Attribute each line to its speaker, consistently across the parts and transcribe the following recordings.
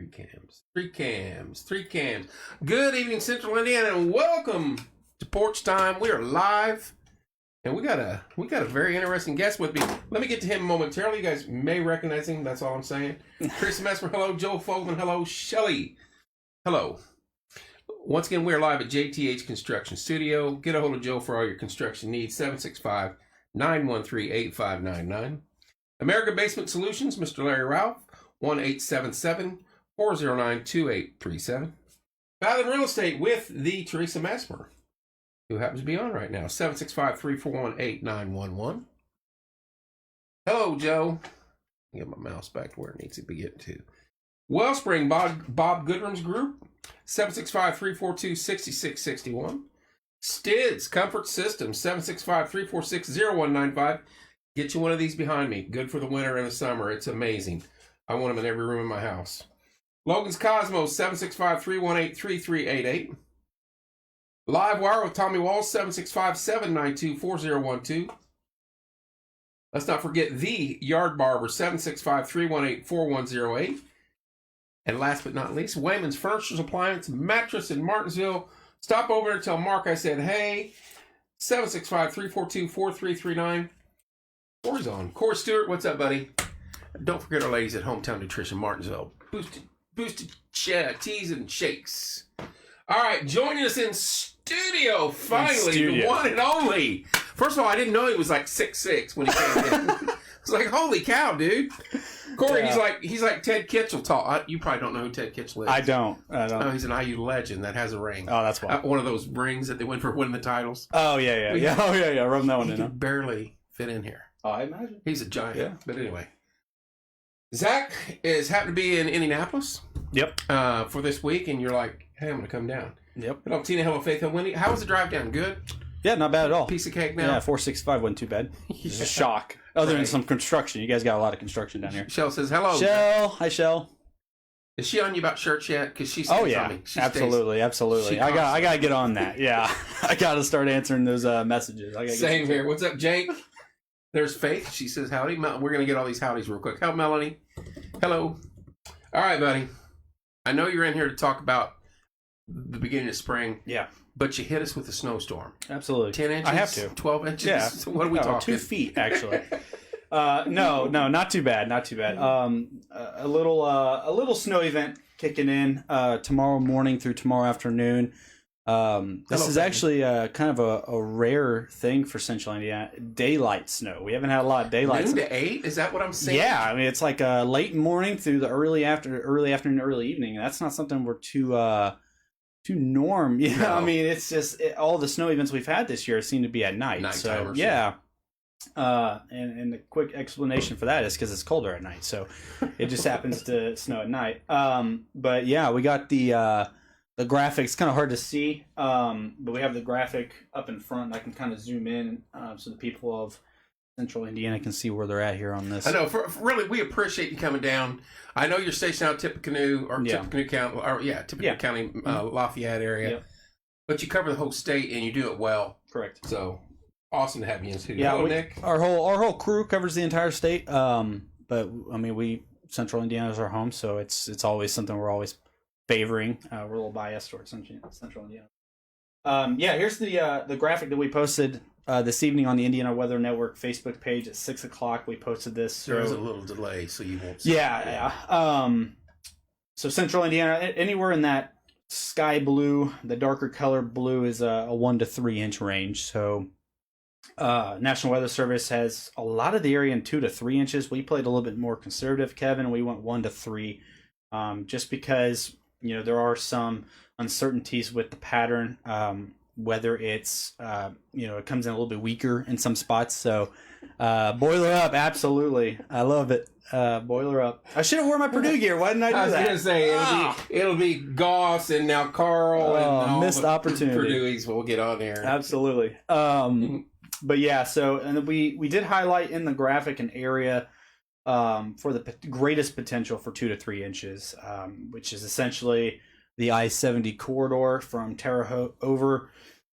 Speaker 1: Three cams. Good evening, Central Indiana, and welcome to Porch Time. We are live, and we got a very interesting guest with me. Let me get to him momentarily. You guys may recognize him. That's all I'm saying. Chris Messmer, hello. Joe Fogelman, hello. Shelly, hello. Once again, we're live at JTH Construction Studio. Get a hold of Joe for all your construction needs. 765-913-8599. American Basement Solutions, Mr. Larry Ralph, 1-877-409-2837. Fathom Real Estate with the Teresa Messmer, who happens to be on right now. 765-341-8911. Hello, Joe. Get my mouse back to where it needs to be getting to. Wellspring, Bob Goodrum's group, 765-342-6661. Stids Comfort Systems, 765-346-0195. Get you one of these behind me. Good for the winter and the summer. It's amazing. I want them in every room in my house. Logan's Cosmos, 765-318-3388. Live Wire with Tommy Walls, 765-792-4012. Let's not forget the Yard Barber, 765-318-4108. And last but not least, Wayman's Furniture's Appliance, Mattress in Martinsville. Stop over and tell Mark I said, hey, 765-342-4339. Corey's on. Corey Stewart, what's up, buddy? Don't forget our ladies at Hometown Nutrition Martinsville. Boosted teas and shakes. All right, joining us in studio, finally, the one and only. First of all, I didn't know he was like 6'6" when he came in. It's like, holy cow, dude. Corey, yeah. he's like Ted Kitchell tall. You probably don't know who Ted Kitchell is.
Speaker 2: I don't.
Speaker 1: Oh, he's an IU legend that has a ring.
Speaker 2: Oh, that's why.
Speaker 1: One of those rings that they win for winning the titles.
Speaker 2: Oh, yeah. Oh, yeah. Rub that one in.
Speaker 1: He can barely fit in here.
Speaker 2: Oh, I imagine.
Speaker 1: He's a giant. Yeah. But anyway. Zach is happened to be in Indianapolis.
Speaker 2: Yep.
Speaker 1: For this week, and you're like, hey, I'm going to come down.
Speaker 2: Yep.
Speaker 1: Hello, Tina. Hello, Faith. Hello, Wendy. How was the drive down? Good?
Speaker 2: Yeah, not bad at all.
Speaker 1: Piece of cake now?
Speaker 2: Yeah, 465 wasn't too bad. It's a shock. Other than some construction. You guys got a lot of construction down here.
Speaker 1: Shell says hello.
Speaker 2: Shell. Hi, Shell.
Speaker 1: Is she on you about shirts yet? Because she stays on me.
Speaker 2: Absolutely. I got to get on that. Yeah. I got to start answering those messages.
Speaker 1: Same here. What's up, Jake? There's Faith. She says howdy. We're going to get all these howdies real quick. Hello, Melanie. Hello. All right, buddy. I know you're in here to talk about the beginning of spring.
Speaker 2: Yeah.
Speaker 1: But you hit us with a snowstorm.
Speaker 2: Absolutely.
Speaker 1: 10 inches?
Speaker 2: I have to.
Speaker 1: 12 inches?
Speaker 2: Yeah.
Speaker 1: What are we talking?
Speaker 2: 2 feet, actually. No, not too bad. Not too bad. A little snow event kicking in tomorrow morning through tomorrow afternoon. This is actually kind of a rare thing for Central Indiana. Daylight snow. We haven't had a lot of daylight
Speaker 1: snow.
Speaker 2: Noon
Speaker 1: to 8? Is that what I'm saying?
Speaker 2: Yeah, I mean it's like late morning through the early afternoon, early evening. And that's not something we're too norm. Yeah, no. I mean it's just all the snow events we've had this year seem to be at night.
Speaker 1: Nighttime.
Speaker 2: So yeah. And the quick explanation for that is because it's colder at night, so it just happens to snow at night. But yeah, we got the graphic. It's kind of hard to see, but we have the graphic up in front. I can kind of zoom in so the people of Central Indiana can see where they're at here on this.
Speaker 1: I know. Really, we appreciate you coming down. I know you're stationed out in Tippecanoe County, Lafayette area. Yep. But you cover the whole state and you do it well.
Speaker 2: Correct.
Speaker 1: So awesome to have you in studio.
Speaker 2: Yeah,
Speaker 1: hello, Nick.
Speaker 2: Our whole crew covers the entire state. But I mean, Central Indiana is our home, so it's always something we're always favoring. We're a little biased towards Central Indiana. Yeah, here's the graphic that we posted this evening on the Indiana Weather Network Facebook page at 6:00. We posted this.
Speaker 1: There is a little delay, so you won't see
Speaker 2: Yeah. So Central Indiana, anywhere in that sky blue, the darker color blue is a 1 to 3 inch range. So National Weather Service has a lot of the area in 2 to 3 inches. We played a little bit more conservative, Kevin. We went 1 to 3, just because there are some uncertainties with the pattern. Whether it's it comes in a little bit weaker in some spots. So boiler up, absolutely. I love it. Boiler up. I should have worn my Purdue gear. Why didn't I do that?
Speaker 1: I was going to say, it'll be Goss and now Carl and all
Speaker 2: missed opportunity.
Speaker 1: Purdue's will get on there.
Speaker 2: Absolutely. But yeah, and we did highlight in the graphic an area for the greatest potential for 2 to 3 inches, which is essentially the I-70 corridor from Terre Haute over,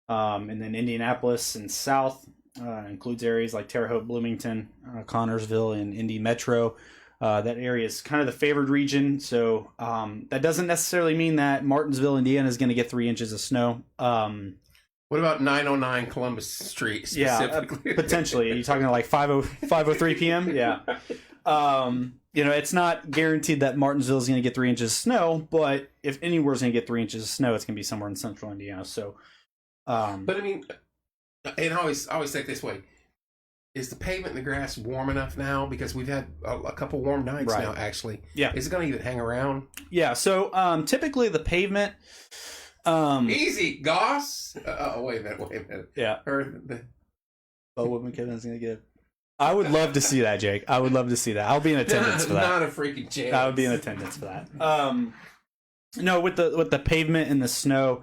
Speaker 2: and then Indianapolis and south. Includes areas like Terre Haute, Bloomington, Connorsville, and Indy Metro. That area is kind of the favored region, so that doesn't necessarily mean that Martinsville, Indiana, is going to get 3 inches of snow.
Speaker 1: What about 909 Columbus Street specifically?
Speaker 2: Yeah, potentially. Are you talking like 5:03 p.m.? Yeah. It's not guaranteed that Martinsville is going to get 3 inches of snow, but if anywhere's going to get 3 inches of snow, it's going to be somewhere in central Indiana. So,
Speaker 1: but I mean, and I always think this way: is the pavement and the grass warm enough now? Because we've had a couple warm nights now. Actually,
Speaker 2: yeah.
Speaker 1: Is it going to even hang around?
Speaker 2: Yeah. So, typically the pavement.
Speaker 1: Easy, Goss. Wait a minute.
Speaker 2: Yeah.
Speaker 1: But
Speaker 2: what McKinnon's going to get. I would love to see that, Jake. I would love to see that. I'll be in attendance for that.
Speaker 1: Not a freaking chance.
Speaker 2: I would be in attendance for that. No, with the pavement and the snow,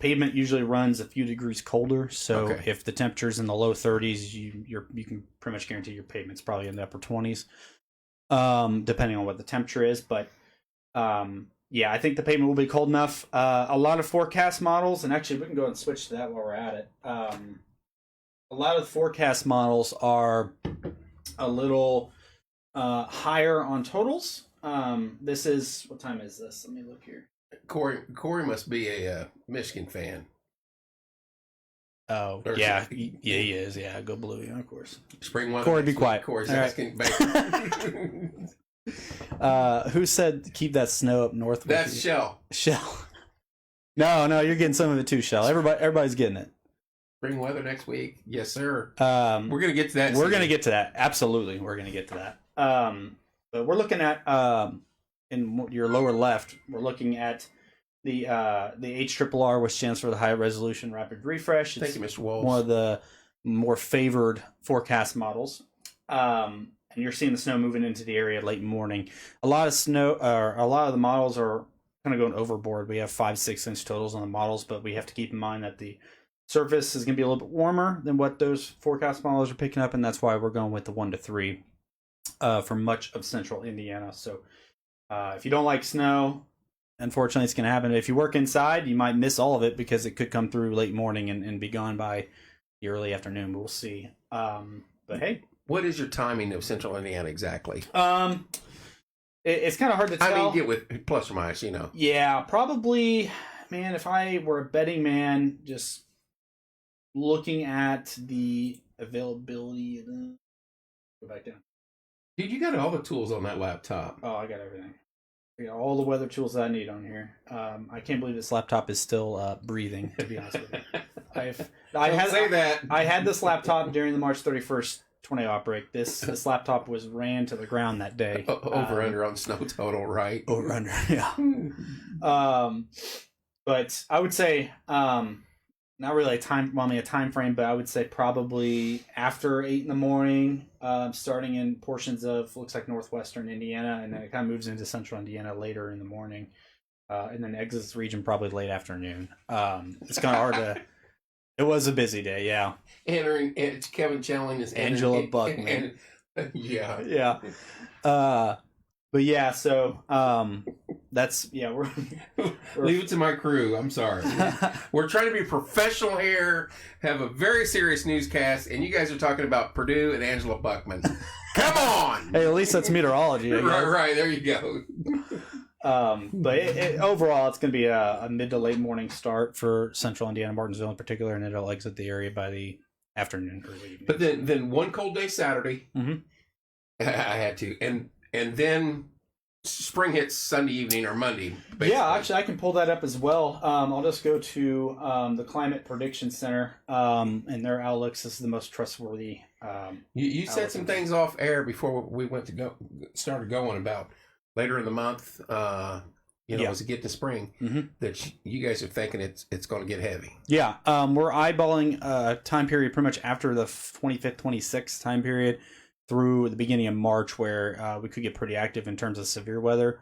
Speaker 2: pavement usually runs a few degrees colder. So if the temperature's in the low 30s, you can pretty much guarantee your pavement's probably in the upper 20s, depending on what the temperature is. But yeah, I think the pavement will be cold enough. A lot of forecast models, and actually we can go and switch to that while we're at it. A lot of the forecast models are a little higher on totals. This is, what time is this? Let me look here.
Speaker 1: Corey must be a Michigan fan.
Speaker 2: Oh, yeah, he is. Yeah, go blue, yeah, of course.
Speaker 1: Spring weather.
Speaker 2: Corey, be quiet.
Speaker 1: Corey's
Speaker 2: asking. Who said keep that snow up north?
Speaker 1: That's Shell.
Speaker 2: No, you're getting some of it too, Shell. Everybody's getting it.
Speaker 1: Spring weather next week. Yes, sir. We're going to get to that.
Speaker 2: We're going to get to that. Absolutely. We're going to get to that. But we're looking at, in your lower left, we're looking at the HRRR, which stands for the High Resolution Rapid Refresh. It's
Speaker 1: Thank you, Mr. Walls.
Speaker 2: one of the more favored forecast models. And you're seeing the snow moving into the area late morning. A lot of the models are kind of going overboard. We have 5-6 inch totals on the models, but we have to keep in mind that the surface is going to be a little bit warmer than what those forecast models are picking up, and that's why we're going with the 1 to 3 for much of central Indiana. So if you don't like snow, unfortunately it's going to happen. If you work inside, you might miss all of it because it could come through late morning and be gone by the early afternoon. We'll see. But hey.
Speaker 1: What is your timing of central Indiana exactly?
Speaker 2: It's kind of hard to tell.
Speaker 1: I mean, get with plus or minus,
Speaker 2: Yeah, probably, man, if I were a betting man, just looking at the availability. Go back down.
Speaker 1: Dude, you got all the tools on that laptop.
Speaker 2: Oh, I got everything. I got all the weather tools that I need on here. I can't believe this laptop is still breathing, to be honest with you. I had this laptop during the March 31st tornado outbreak. This laptop was ran to the ground that day.
Speaker 1: Over under on snow total, right?
Speaker 2: Over under, yeah. But I would say not really a time frame, but I would say probably after 8 in the morning, starting in portions of looks like northwestern Indiana, and then it kind of moves into central Indiana later in the morning, and then exits the region probably late afternoon. It's kind of hard to. It was a busy day, yeah.
Speaker 1: Entering, it's Kevin Chelling is
Speaker 2: Angela Buckman.
Speaker 1: Yeah.
Speaker 2: But yeah, so that's we're
Speaker 1: leave it to my crew. I'm sorry. We're trying to be professional here, have a very serious newscast, and you guys are talking about Purdue and Angela Buckman. Come on.
Speaker 2: Hey, at least that's meteorology.
Speaker 1: Right. There you go.
Speaker 2: But overall, it's going to be a mid to late morning start for central Indiana, Martinsville in particular, and it'll exit the area by the afternoon, early evening.
Speaker 1: But then one cold day Saturday, I had to, and then spring hits Sunday evening or Monday. Basically.
Speaker 2: Yeah, actually, I can pull that up as well. I'll just go to the Climate Prediction Center and their outlooks. This is the most trustworthy.
Speaker 1: You said some things off air before we went to started going about later in the month. As it get to spring, that you guys are thinking it's going to get heavy.
Speaker 2: Yeah, we're eyeballing a time period pretty much after the 25th, 26th time period through the beginning of March, where we could get pretty active in terms of severe weather.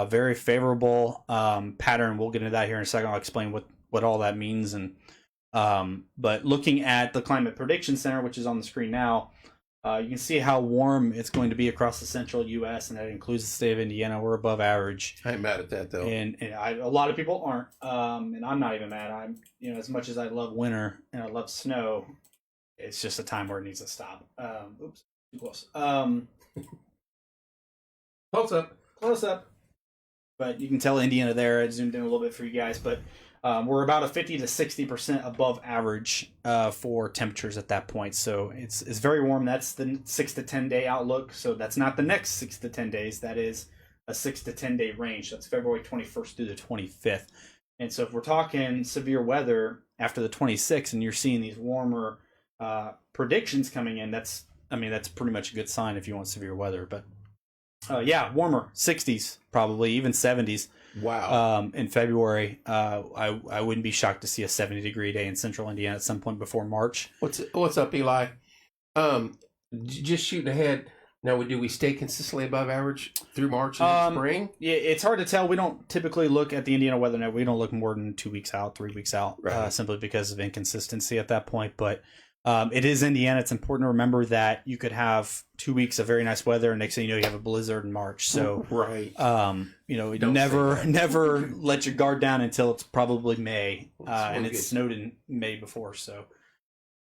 Speaker 2: Very favorable pattern. We'll get into that here in a second. I'll explain what all that means. And but looking at the Climate Prediction Center, which is on the screen now, you can see how warm it's going to be across the central U.S., and that includes the state of Indiana. We're above average.
Speaker 1: I ain't mad at that, though.
Speaker 2: And a lot of people aren't, and I'm not even mad. I'm, as much as I love winter and I love snow, it's just a time where it needs to stop. Oops, too close.
Speaker 1: Close up.
Speaker 2: Close up. But you can tell Indiana there. I zoomed in a little bit for you guys, but we're about a 50 to 60% above average for temperatures at that point. So it's very warm. That's the 6 to 10 day outlook. So that's not the next 6 to 10 days. That is a 6 to 10 day range. That's February 21st through the 25th. And so if we're talking severe weather after the 26th and you're seeing these warmer predictions coming in, that's pretty much a good sign if you want severe weather. But warmer, 60s probably, even 70s.
Speaker 1: Wow.
Speaker 2: In February, I wouldn't be shocked to see a 70-degree day in central Indiana at some point before March.
Speaker 1: What's up, Eli? Just shooting ahead. Now, do we stay consistently above average through March and spring?
Speaker 2: Yeah, it's hard to tell. We don't typically look at the Indiana Weather Net. We don't look more than 2 weeks out, 3 weeks out,
Speaker 1: right.
Speaker 2: Simply because of inconsistency at that point. But it is Indiana. It's important to remember that you could have 2 weeks of very nice weather, and next thing you know, you have a blizzard in March. So,
Speaker 1: right.
Speaker 2: Never let your guard down until it's probably May, and it snowed in May before. So,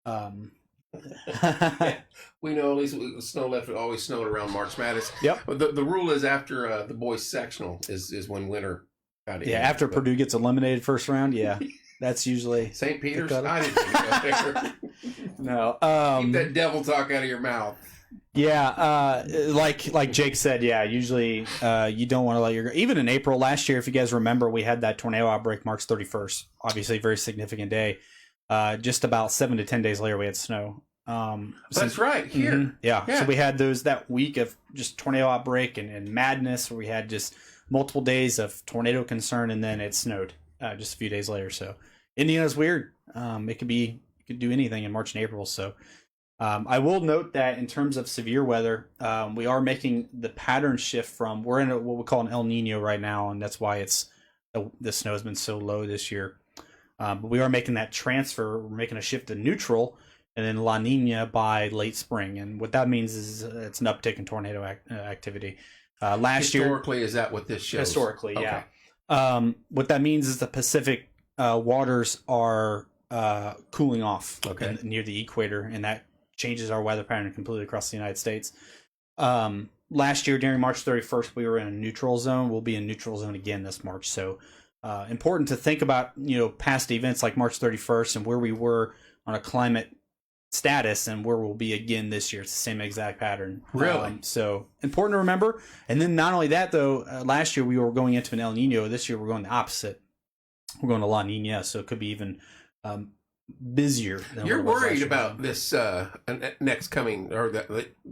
Speaker 1: yeah, we know at least snow left. It always snowed around March Madness.
Speaker 2: Yep.
Speaker 1: But the rule is after the boys sectional is when winter got in.
Speaker 2: Yeah, after Purdue gets eliminated first round. Yeah, that's usually
Speaker 1: St. Peter's. I didn't think go there.
Speaker 2: No.
Speaker 1: Keep that devil talk out of your mouth.
Speaker 2: Yeah, like Jake said, yeah, usually you don't want to let your... Even in April last year, if you guys remember, we had that tornado outbreak March 31st. Obviously, a very significant day. Just about 7 to 10 days later, we had snow.
Speaker 1: That's right, here.
Speaker 2: Mm-hmm, yeah, so we had that week of just tornado outbreak and madness where we had just multiple days of tornado concern, and then it snowed just a few days later. So Indiana's weird. It could do anything in March and April. So I will note that in terms of severe weather, we are making the pattern shift from... We're in what we call an El Nino right now, and that's why the snow has been so low this year. But we are making that transfer. We're making a shift to neutral and then La Nina by late spring. And what that means is it's an uptick in tornado activity.
Speaker 1: Historically, is that what this shows?
Speaker 2: Historically,
Speaker 1: okay.
Speaker 2: Yeah. What that means is the Pacific waters are cooling off near the equator, and that changes our weather pattern completely across the United States. Last year, during March 31st, we were in a neutral zone. We'll be in neutral zone again this March. So important to think about, past events like March 31st and where we were on a climate status and where we'll be again this year. It's the same exact pattern.
Speaker 1: Really?
Speaker 2: So important to remember. And then not only that, though, last year we were going into an El Nino. This year we're going the opposite. We're going to La Nina, so it could be even busier.
Speaker 1: You're worried about this next coming, or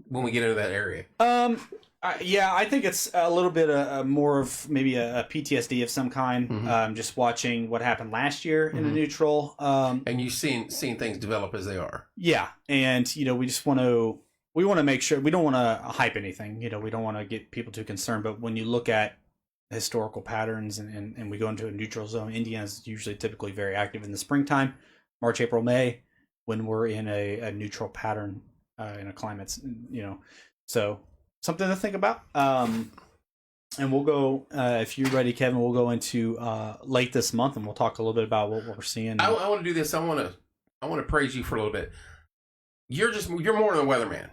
Speaker 1: when we get into that area?
Speaker 2: I think it's a little bit more of maybe a PTSD of some kind.
Speaker 1: Mm-hmm.
Speaker 2: Just watching what happened last year in the neutral.
Speaker 1: And you've seen things develop as they are.
Speaker 2: Yeah, and we just want to make sure we don't want to hype anything. We don't want to get people too concerned. But when you look at historical patterns and we go into a neutral zone, Indiana is usually typically very active in the springtime, March, April, May, when we're in a neutral pattern in a climate. So. Something to think about. And we'll go, if you're ready, Kevin, we'll go into late this month and we'll talk a little bit about what we're seeing.
Speaker 1: I want to do this. I want to praise you for a little bit. You're more than a weatherman.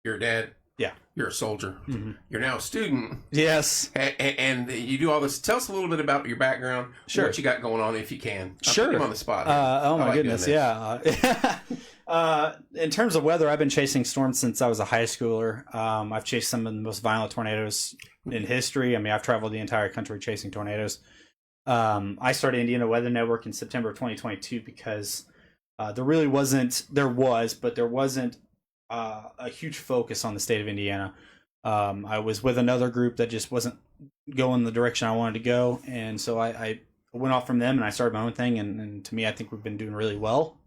Speaker 1: You're a dad.
Speaker 2: Yeah.
Speaker 1: You're a soldier.
Speaker 2: Mm-hmm.
Speaker 1: You're now a student.
Speaker 2: Yes.
Speaker 1: And you do all this. Tell us a little bit about your background.
Speaker 2: Sure.
Speaker 1: What you got going on, if you can.
Speaker 2: Sure.
Speaker 1: Put him on the spot.
Speaker 2: Oh my goodness. Yeah. In terms of weather, I've been chasing storms since I was a high schooler. I've chased some of the most violent tornadoes in history. I mean, I've traveled the entire country chasing tornadoes. I started Indiana Weather Network in September of 2022 because there wasn't a huge focus on the state of Indiana. I was with another group that just wasn't going the direction I wanted to go, and so I went off from them and I started my own thing. And to me, I think we've been doing really well.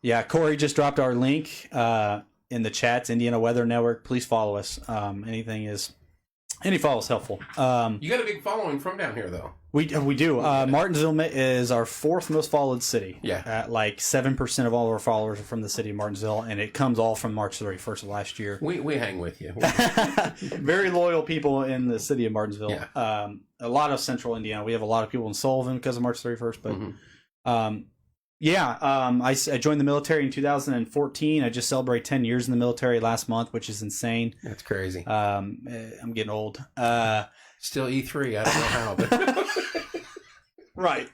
Speaker 2: Yeah, Corey just dropped our link in the chats, Indiana Weather Network. Please follow us. Any follow is helpful.
Speaker 1: You got a big following from down here, though.
Speaker 2: We do. Martinsville is our fourth most followed city.
Speaker 1: Yeah.
Speaker 2: At like 7% of all of our followers are from the city of Martinsville, and it comes all from March 31st of last year.
Speaker 1: We hang with you.
Speaker 2: Very loyal people in the city of Martinsville.
Speaker 1: Yeah.
Speaker 2: A lot of central Indiana. We have a lot of people in Sullivan because of March 31st, but Yeah, I joined the military in 2014. I just celebrated 10 years in the military last month, which is insane.
Speaker 1: That's crazy.
Speaker 2: I'm getting old.
Speaker 1: Still E3. I don't know how, but
Speaker 2: Right.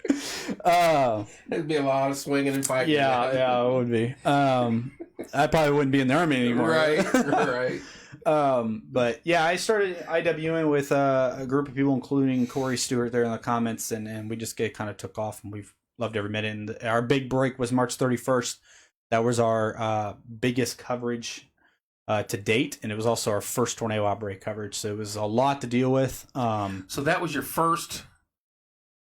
Speaker 1: There'd be a lot of swinging and fighting.
Speaker 2: Yeah, it would be. I probably wouldn't be in the Army anymore.
Speaker 1: Right.
Speaker 2: But yeah, I started IWN with a group of people, including Corey Stewart there in the comments, and we just kind of took off, and we've loved every minute. And our big break was March 31st. That was our biggest coverage to date, and it was also our first tornado outbreak coverage. So it was a lot to deal with.
Speaker 1: So that was your first.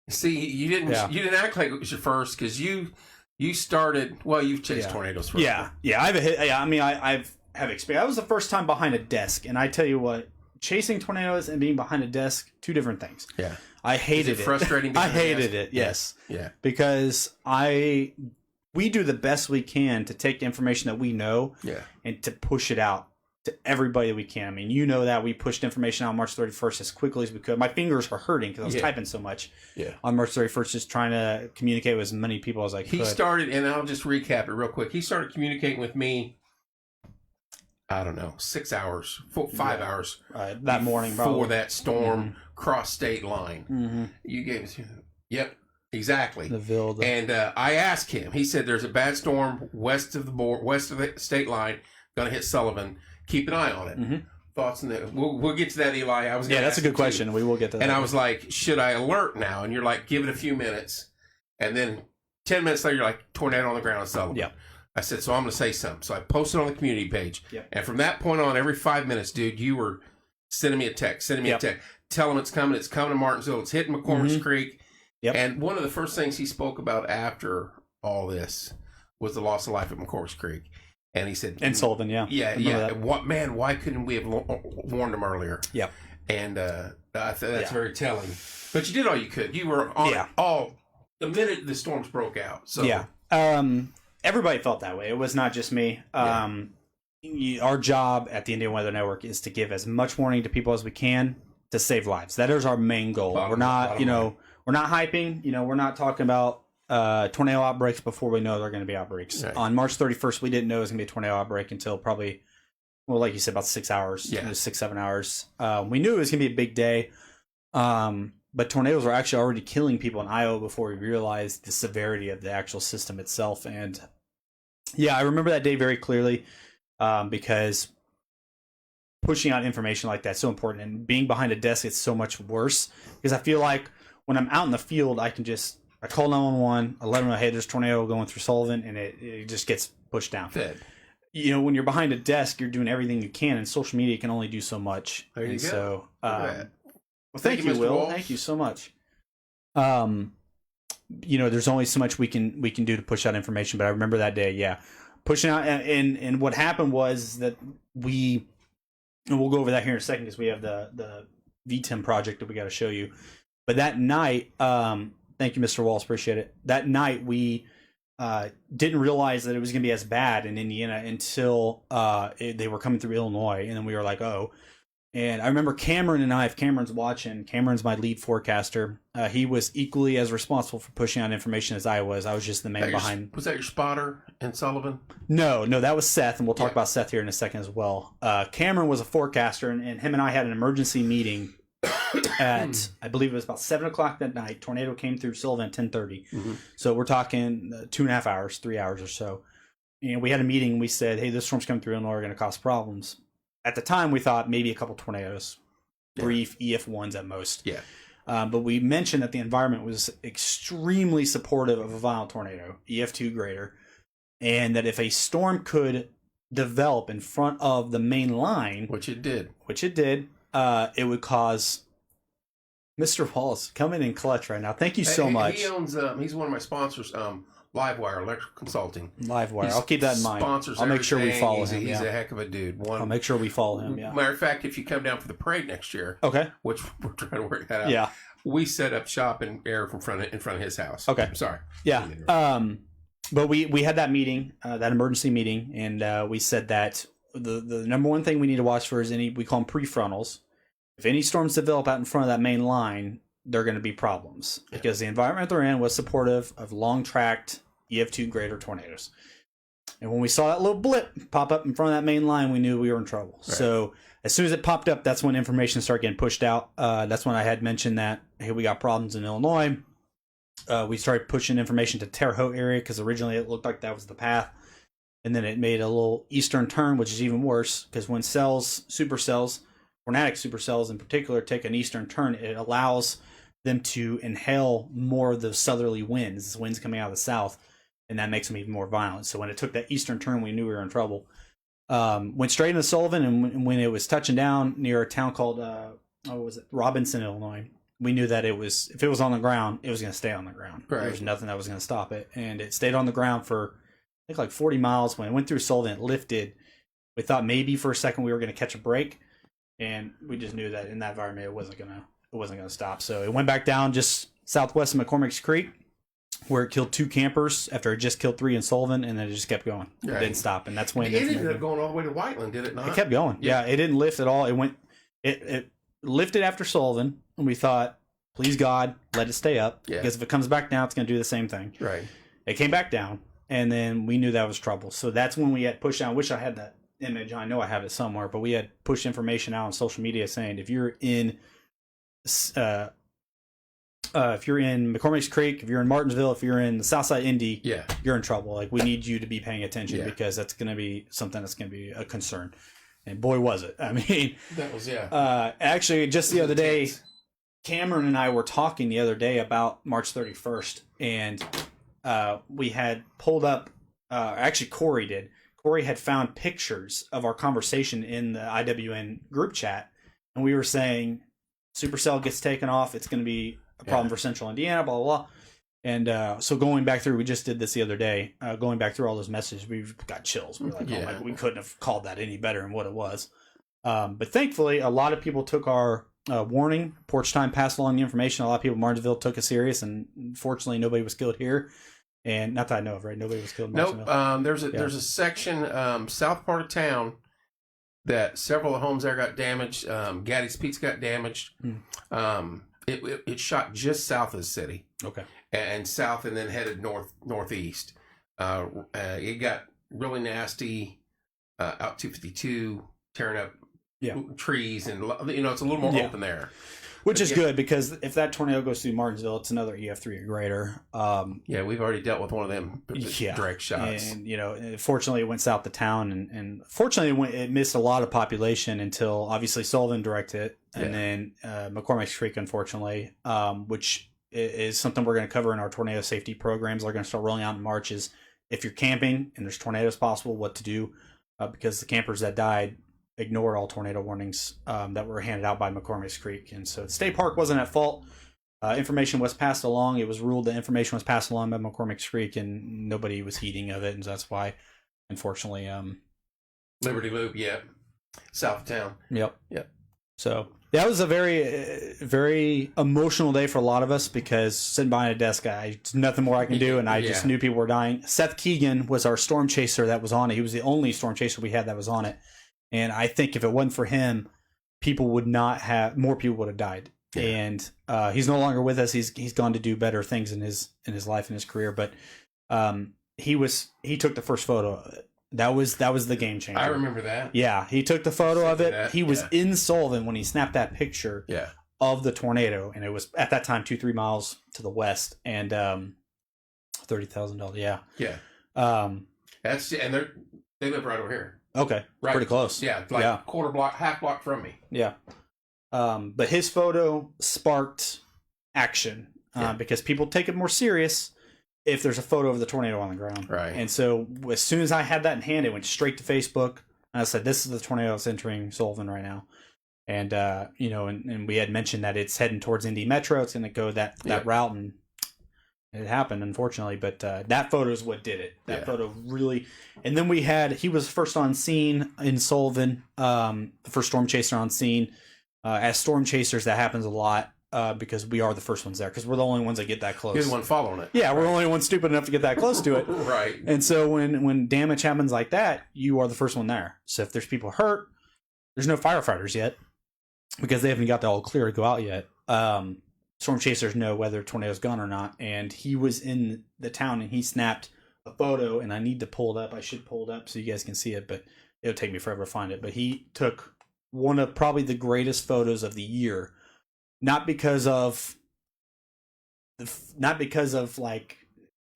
Speaker 1: See, you didn't act like it was your first because you started. Well, you've chased tornadoes for
Speaker 2: I have experience. That was the first time behind a desk, and I tell you what, chasing tornadoes and being behind a desk, two different things.
Speaker 1: Yeah,
Speaker 2: I hated it.
Speaker 1: Frustrating.
Speaker 2: I hated it. Yes.
Speaker 1: Yeah.
Speaker 2: Because we do the best we can to take the information that we know.
Speaker 1: Yeah. And
Speaker 2: to push it out to everybody that we can. I mean, you know that we pushed information out on March 31st as quickly as we could. My fingers were hurting because I was typing so much.
Speaker 1: Yeah.
Speaker 2: On March 31st, just trying to communicate with as many people as I could.
Speaker 1: He started, and I'll just recap it real quick. He started communicating with me. I don't know, 6 hours, 5 hours
Speaker 2: that morning
Speaker 1: before that storm crossed state line.
Speaker 2: Mm-hmm.
Speaker 1: You gave us, yep, exactly.
Speaker 2: The Ville.
Speaker 1: And I asked him. He said, "There's a bad storm west of the state line, going to hit Sullivan. Keep an eye on it."
Speaker 2: Mm-hmm.
Speaker 1: Thoughts on that? We'll get to that, Eli.
Speaker 2: That's a good question. We will get to that.
Speaker 1: And I was like, "Should I alert now?" And you're like, "Give it a few minutes," and then 10 minutes later, you're like, "Tornado on the ground in Sullivan."
Speaker 2: Yeah.
Speaker 1: I said, so I'm going to say something. So I posted on the community page.
Speaker 2: Yep.
Speaker 1: And from that point on, every 5 minutes, dude, you were sending me a text, Tell them it's coming to Martinsville. It's hitting McCormick's Creek.
Speaker 2: Yep.
Speaker 1: And one of the first things he spoke about after all this was the loss of life at McCormick's Creek. And he said...
Speaker 2: And Sullivan, yeah.
Speaker 1: Yeah. Why couldn't we have warned him earlier?
Speaker 2: Yeah.
Speaker 1: And that's very telling. But you did all you could. You were on the minute the storms broke out. So
Speaker 2: yeah. Everybody felt that way. It was not just me. Our job at the Indian Weather Network is to give as much warning to people as we can to save lives. That is our main goal. We're not, we're not hyping. We're not talking about tornado outbreaks before we know there are going to be outbreaks. Right. On March 31st, we didn't know it was going to be a tornado outbreak until probably, like you said, about 6 hours.
Speaker 1: Yeah.
Speaker 2: It was 6-7 hours. We knew it was going to be a big day. But tornadoes were actually already killing people in Iowa before we realized the severity of the actual system itself. And yeah, I remember that day very clearly because pushing out information like that's so important. And being behind a desk, it's so much worse because I feel like when I'm out in the field, I call 911, I let them know, hey, there's a tornado going through Sullivan, and it just gets pushed down.
Speaker 1: Fed.
Speaker 2: When you're behind a desk, you're doing everything you can, and social media can only do so much.
Speaker 1: There you go.
Speaker 2: So,
Speaker 1: well,
Speaker 2: thank you,
Speaker 1: Mr.
Speaker 2: Will.
Speaker 1: Walsh.
Speaker 2: Thank you so much. There's only so much we can do to push out information, but I remember that day, pushing out, and what happened was that and we'll go over that here in a second because we have the VTIM project that we got to show you. But that night, thank you, Mr. Walsh, appreciate it. That night we didn't realize that it was going to be as bad in Indiana until they were coming through Illinois, and then we were like, oh. And I remember Cameron and I, if Cameron's watching, Cameron's my lead forecaster. He was equally as responsible for pushing out information as I was. I was just the man behind.
Speaker 1: Was that your spotter in Sullivan?
Speaker 2: No, that was Seth, and we'll talk about Seth here in a second as well. Cameron was a forecaster, and him and I had an emergency meeting at, I believe it was about 7 o'clock that night. Tornado came through Sullivan at 10:30. Mm-hmm. So we're talking 2.5 hours, 3 hours or so. And we had a meeting, and we said, hey, this storm's coming through Illinois, are going to cause problems. At the time, we thought maybe a couple tornadoes, brief EF1s at most.
Speaker 1: Yeah.
Speaker 2: But we mentioned that the environment was extremely supportive of a violent tornado, EF2 greater, and that if a storm could develop in front of the main line,
Speaker 1: which it did,
Speaker 2: it would cause. Mr. Walls coming in clutch right now. Thank you so much.
Speaker 1: He owns. He's one of my sponsors. Livewire Electrical Consulting.
Speaker 2: Livewire. I'll keep that in mind. I'll make sure we follow him.
Speaker 1: He's a heck of a dude.
Speaker 2: I'll make sure we follow him. Yeah.
Speaker 1: Matter of fact, if you come down for the parade next year,
Speaker 2: okay,
Speaker 1: which we're trying to work that out.
Speaker 2: Yeah,
Speaker 1: we set up shop in front of his house.
Speaker 2: Okay,
Speaker 1: sorry.
Speaker 2: Yeah. But we had that meeting, that emergency meeting, and we said that the number one thing we need to watch for is we call them prefrontals. If any storms develop out in front of that main line, there are going to be problems because the environment they're in was supportive of long tracked EF2 greater tornadoes. And when we saw that little blip pop up in front of that main line, we knew we were in trouble. Right. So as soon as it popped up, that's when information started getting pushed out. That's when I had mentioned that, hey, we got problems in Illinois. We started pushing information to Terre Haute area because originally it looked like that was the path. And then it made a little eastern turn, which is even worse because when supercells, tornadic supercells in particular, take an eastern turn, it allows them to inhale more of the southerly winds, winds coming out of the south, and that makes them even more violent. So when it took that eastern turn, we knew we were in trouble. Went straight into Sullivan, and when it was touching down near a town called Robinson, Illinois, we knew that if it was on the ground, it was going to stay on the ground. Right. There was nothing that was going to stop it, and it stayed on the ground for I think like 40 miles. When it went through Sullivan, it lifted. We thought maybe for a second we were going to catch a break, and we just knew that in that environment it wasn't going to stop. So it went back down just southwest of McCormick's Creek, where it killed 2 campers after it just killed 3 in Sullivan, and then it just kept going. Right. It didn't stop, and that's when
Speaker 1: it ended up going all the way to Whiteland, did it not?
Speaker 2: It kept going. Yeah, it didn't lift at all. It lifted after Sullivan, and we thought, please God, let it stay up, because if it comes back down, it's going to do the same thing. Right. It came back down, and then we knew that was trouble. So that's when we had pushed down. I wish I had that image. I know I have it somewhere, but we had pushed information out on social media saying if you're in McCormick's Creek, if you're in Martinsville, if you're in the Southside Indy, you're in trouble. Like, we need you to be paying attention because that's going to be something that's going to be a concern. And boy, was it. I mean, that was, actually, just the other day, Cameron and I were talking the other day about March 31st, and we had pulled up, actually Corey did. Corey had found pictures of our conversation in the IWN group chat, and we were saying, supercell gets taken off, it's going to be a problem for Central Indiana, blah, blah, blah. And so going back through, we just did this the other day, going back through all those messages, we've got chills. We're like, oh my, we couldn't have called that any better than what it was. But thankfully, a lot of people took our warning. Porch Time passed along the information. A lot of people in Martinsville took it serious, and fortunately, nobody was killed here. And not that I know of, right? Nobody was killed in Martinsville. Nope.
Speaker 1: There's a section, south part of town, that several of the homes there got damaged. Gaddy's Pizza got damaged. It shot just south of the city. Okay. And south, and then headed northeast. It got really nasty out 252, tearing up trees, and it's a little more open there. Which is good, because if that tornado goes through Martinsville, it's another EF3 or greater. We've already dealt with one of them direct shots.
Speaker 2: And, fortunately, it went south to town, and fortunately, it missed a lot of population until, obviously, Sullivan directed it, and then McCormick's Creek, unfortunately, which is something we're going to cover in our tornado safety programs. They're going to start rolling out in March. Is if you're camping and there's tornadoes possible, what to do, because the campers that died ignored all tornado warnings that were handed out by McCormick's Creek. And so the state park wasn't at fault. Information was passed along. It was ruled that information was passed along by McCormick's Creek, and nobody was heeding of it. And that's why, unfortunately,
Speaker 1: Liberty Loop, south of town.
Speaker 2: Yep. So that was a very, very emotional day for a lot of us, because sitting behind a desk, there's nothing more I can do, and I just knew people were dying. Seth Keegan was our storm chaser that was on it. He was the only storm chaser we had that was on it. And I think if it wasn't for him, more people would have died. Yeah. And he's no longer with us. He's gone to do better things in his life and his career. But he took the first photo of it. That was the game changer.
Speaker 1: I remember that.
Speaker 2: Yeah, he took the photo of it. He was in Sullivan when he snapped that picture of the tornado, and it was at that time 2-3 miles to the west, and $30,000. Yeah.
Speaker 1: That's they live right over here.
Speaker 2: Okay, right. Pretty close.
Speaker 1: Yeah, quarter block, half block from me.
Speaker 2: Yeah. But his photo sparked action because people take it more serious if there's a photo of the tornado on the ground. Right. And so as soon as I had that in hand, it went straight to Facebook. And I said, this is the tornado that's entering Sullivan right now. And, and we had mentioned that it's heading towards Indy Metro. It's going to go that route, and it happened, unfortunately. But that photo is what did it. That photo really... And then he was first on scene in Sullivan, the first storm chaser on scene. As storm chasers, that happens a lot. Because we are the first ones there, because we're the only ones that get that close.
Speaker 1: You're the one following it.
Speaker 2: Yeah, we're the only ones stupid enough to get that close to it.
Speaker 1: Right.
Speaker 2: And so when damage happens like that, you are the first one there. So if there's people hurt, there's no firefighters yet, because they haven't got the all clear to go out yet. Storm chasers know whether a tornado's gone or not, and he was in the town, and he snapped a photo, and I need to pull it up. I should pull it up so you guys can see it, but it'll take me forever to find it. But he took one of probably the greatest photos of the year, not because of like,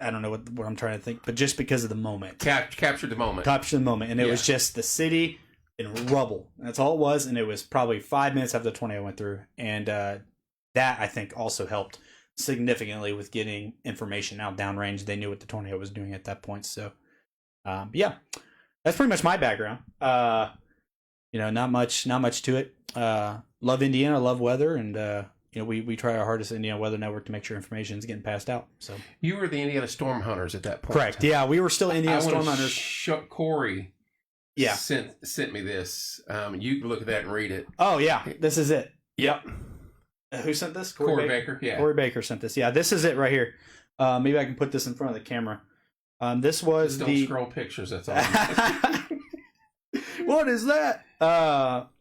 Speaker 2: I don't know what I'm trying to think, but just because of the moment.
Speaker 1: Captured the moment.
Speaker 2: Captured the moment, and it was just the city in rubble. That's all it was, and it was probably 5 minutes after the tornado went through, and that I think also helped significantly with getting information out downrange. They knew what the tornado was doing at that point. So, yeah, that's pretty much my background. Not much to it. Love Indiana, love weather, and we try our hardest at Indiana Weather Network to make sure information is getting passed out. So
Speaker 1: you were the Indiana Storm Hunters at that point.
Speaker 2: Correct. Yeah, we were still Indiana Storm Hunters.
Speaker 1: Corey.
Speaker 2: Yeah.
Speaker 1: Sent me this. You can look at that and read it.
Speaker 2: Oh yeah, this is it.
Speaker 1: Yep.
Speaker 2: Who sent this?
Speaker 1: Corey Baker. Yeah.
Speaker 2: Corey Baker sent this. Yeah, this is it right here. Maybe I can put this in front of the camera. This was
Speaker 1: Just don't scroll pictures. That's all.
Speaker 2: What is that?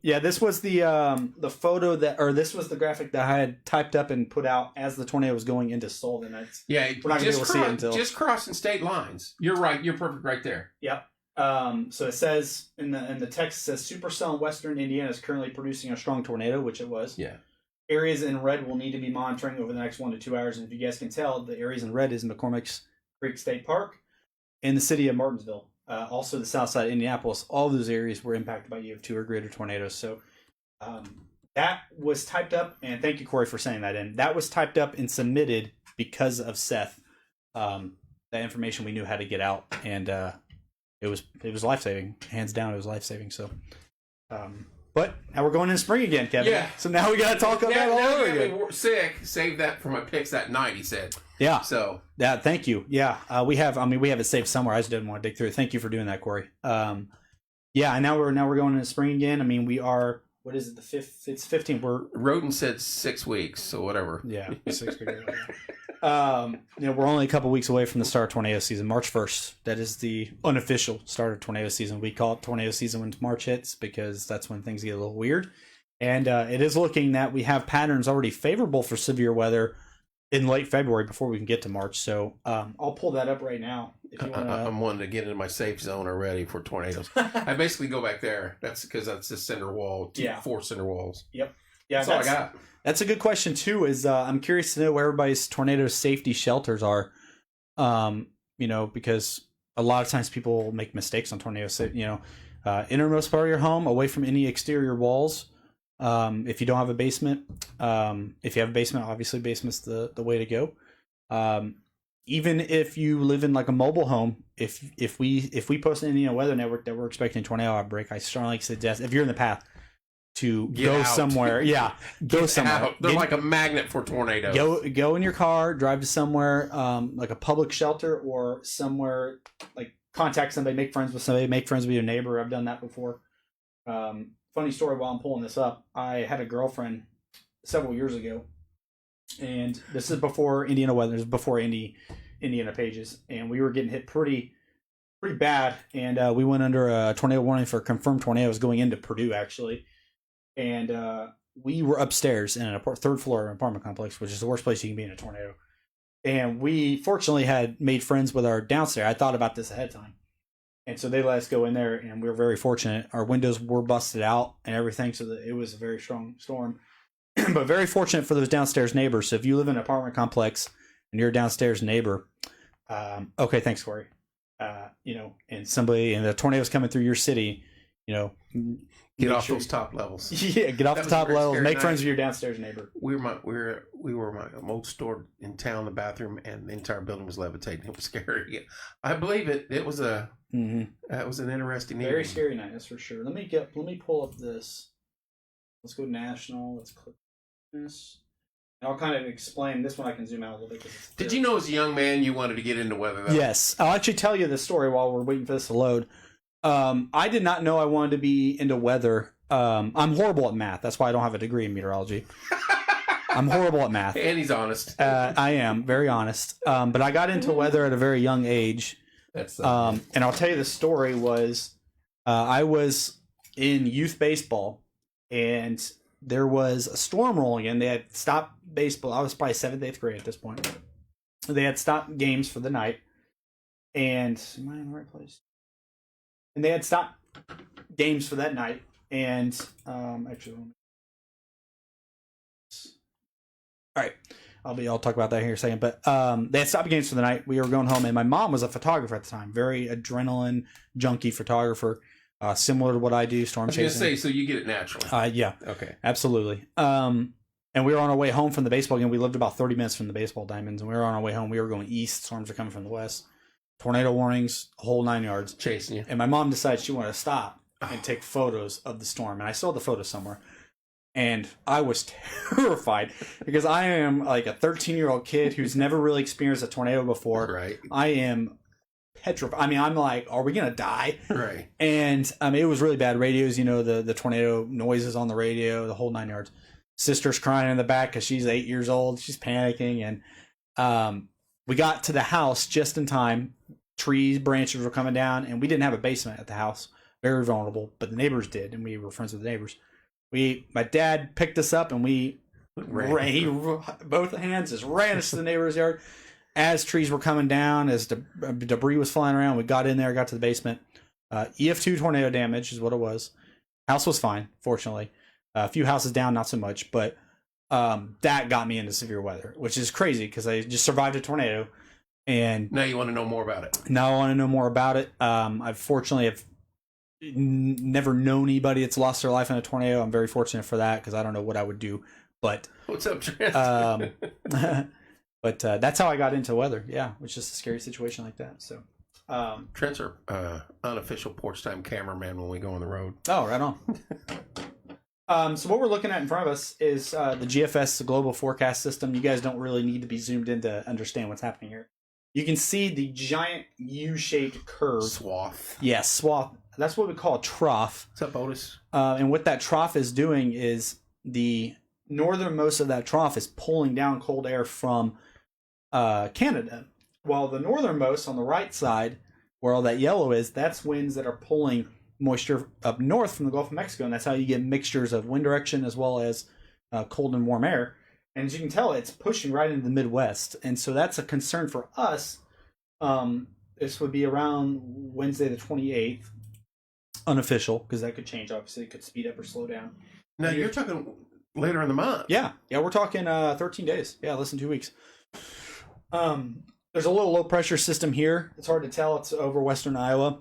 Speaker 2: Yeah, this was the photo this was the graphic that I had typed up and put out as the tornado was going into Sullivan.
Speaker 1: Yeah,
Speaker 2: we're not gonna be able to see it until
Speaker 1: just crossing state lines. You're right. You're perfect right there.
Speaker 2: Yep. So it says in the text, it says supercell in western Indiana is currently producing a strong tornado, which it was.
Speaker 1: Yeah.
Speaker 2: Areas in red will need to be monitoring over the next 1 to 2 hours. And if you guys can tell, the areas in red is McCormick's Creek State Park and the city of Martinsville. Also the south side of Indianapolis. All those areas were impacted by EF2 or greater tornadoes. So that was typed up, and thank you, Corey, for saying that in. That was typed up and submitted because of Seth. That information we knew how to get out, and it was life-saving. Hands down, it was life-saving. So, but now we're going into spring again, Kevin.
Speaker 1: Yeah.
Speaker 2: So now we got to talk about that all over again.
Speaker 1: We're sick. Save that for my picks that night, he said.
Speaker 2: Yeah.
Speaker 1: So.
Speaker 2: Yeah, thank you. Yeah, we have it saved somewhere. I just didn't want to dig through it. Thank you for doing that, Corey. Yeah, and now we're going into spring again. I mean, we are, what is it, the 5th? It's 15.
Speaker 1: Roden said 6 weeks, so whatever.
Speaker 2: Yeah, 6 weeks. We're only a couple weeks away from the start of tornado season, March 1st. That is the unofficial start of tornado season. We call it tornado season when March hits because that's when things get a little weird. And it is looking that we have patterns already favorable for severe weather in late February before we can get to March. So I'll pull that up right now. If you wanna...
Speaker 1: I'm wanting to get into my safe zone already for tornadoes. I basically go back there. That's because that's the center wall. 4 center walls.
Speaker 2: Yep. Yeah,
Speaker 1: that's all I got.
Speaker 2: That's a good question too. Is I'm curious to know where everybody's tornado safety shelters are. Because a lot of times people make mistakes on tornadoes. Innermost part of your home, away from any exterior walls. If you don't have a basement, if you have a basement, obviously basement's the way to go. Even if you live in like a mobile home, if we post an Indiana Weather Network that we're expecting a tornado outbreak, I strongly suggest if you're in the path to go somewhere. Yeah, go somewhere.
Speaker 1: They're like a magnet for tornadoes.
Speaker 2: Go in your car, drive to somewhere like a public shelter or somewhere, like contact somebody, make friends with somebody, make friends with your neighbor. I've done that before. Funny story while I'm pulling this up. I had a girlfriend several years ago, and this is before Indiana Weather, this is before Indiana Pages, and we were getting hit pretty bad, and we went under a tornado warning for confirmed tornadoes going into Purdue, actually. And we were upstairs in a third floor apartment complex, which is the worst place you can be in a tornado. And we fortunately had made friends with our downstairs. I thought about this ahead of time. And so they let us go in there, and we were very fortunate. Our windows were busted out and everything, so that it was a very strong storm. But very fortunate for those downstairs neighbors. So if you live in an apartment complex and you're a downstairs neighbor, okay, thanks, Corey. And the tornado's coming through your city,
Speaker 1: get off those top levels.
Speaker 2: Yeah, get off the top levels. Make friends with your downstairs neighbor.
Speaker 1: We were my old store in town. The bathroom and the entire building was levitating. It was scary. I believe it. It was that was an interesting,
Speaker 2: very scary night. That's for sure. Let me pull up this. Let's go national. Let's click this. And I'll kind of explain this one. I can zoom out a little bit.
Speaker 1: Did you know as a young man you wanted to get into weather? Though?
Speaker 2: Yes, I'll actually tell you the story while we're waiting for this to load. I did not know I wanted to be into weather. I'm horrible at math. That's why I don't have a degree in meteorology. I'm horrible at math.
Speaker 1: And he's honest.
Speaker 2: I am very honest. But I got into weather at a very young age.
Speaker 1: That's
Speaker 2: and I'll tell you the story was I was in youth baseball, and there was a storm rolling in. They had stopped baseball. I was probably 7th, 8th grade at this point. They had stopped games for the night. And am I in the right place? And they had stopped games for that night. And actually, all right, I'll talk about that here in a second. But they had stopped games for the night. We were going home, and my mom was a photographer at the time, very adrenaline junkie photographer, similar to what I do, storm chasing.
Speaker 1: I was going to say, so you get it naturally.
Speaker 2: Yeah.
Speaker 1: Okay.
Speaker 2: Absolutely. And we were on our way home from the baseball game. We lived about 30 minutes from the baseball diamonds, and we were on our way home. We were going east. Storms are coming from the west. Tornado warnings, a whole 9 yards.
Speaker 1: Chasing you.
Speaker 2: And my mom decided she wanted to stop and take photos of the storm. And I saw the photos somewhere. And I was terrified because I am like a 13-year-old kid who's never really experienced a tornado before.
Speaker 1: Right.
Speaker 2: I am petrified. I mean, I'm like, are we going to die?
Speaker 1: Right.
Speaker 2: And it was really bad. Radios, the tornado noises on the radio, the whole 9 yards. Sister's crying in the back because she's 8 years old. She's panicking. And we got to the house just in time. Trees, branches were coming down. And we didn't have a basement at the house. Very vulnerable. But the neighbors did. And we were friends with the neighbors. My dad picked us up and we ran. Both hands just ran us to the neighbor's yard. As trees were coming down, as debris was flying around, we got in there, got to the basement. EF2 tornado damage is what it was. House was fine, fortunately. A few houses down, not so much, but that got me into severe weather, which is crazy because I just survived a tornado. And
Speaker 1: now you want to know more about it.
Speaker 2: Now I want to know more about it. I've fortunately never known anybody that's lost their life in a tornado. I'm very fortunate for that because I don't know what I would do. But
Speaker 1: what's up, Trent?
Speaker 2: But that's how I got into weather. Yeah, which is a scary situation like that. So
Speaker 1: Trent's our unofficial porch time cameraman when we go on the road.
Speaker 2: Oh, right on. So what we're looking at in front of us is the GFS, the Global Forecast System. You guys don't really need to be zoomed in to understand what's happening here. You can see the giant U-shaped curve.
Speaker 1: Swath.
Speaker 2: Yeah, swath. That's what we call a trough.
Speaker 1: What's up, Otis?
Speaker 2: And what that trough is doing is the northernmost of that trough is pulling down cold air from Canada. While the northernmost on the right side, where all that yellow is, that's winds that are pulling moisture up north from the Gulf of Mexico. And that's how you get mixtures of wind direction as well as cold and warm air. And as you can tell, it's pushing right into the Midwest. And so that's a concern for us. This would be around Wednesday the 28th. Unofficial, because that could change. Obviously, it could speed up or slow down.
Speaker 1: Now, you're talking later in the month.
Speaker 2: Yeah, we're talking 13 days. Yeah, less than 2 weeks. There's a little low pressure system here. It's hard to tell. It's over western Iowa.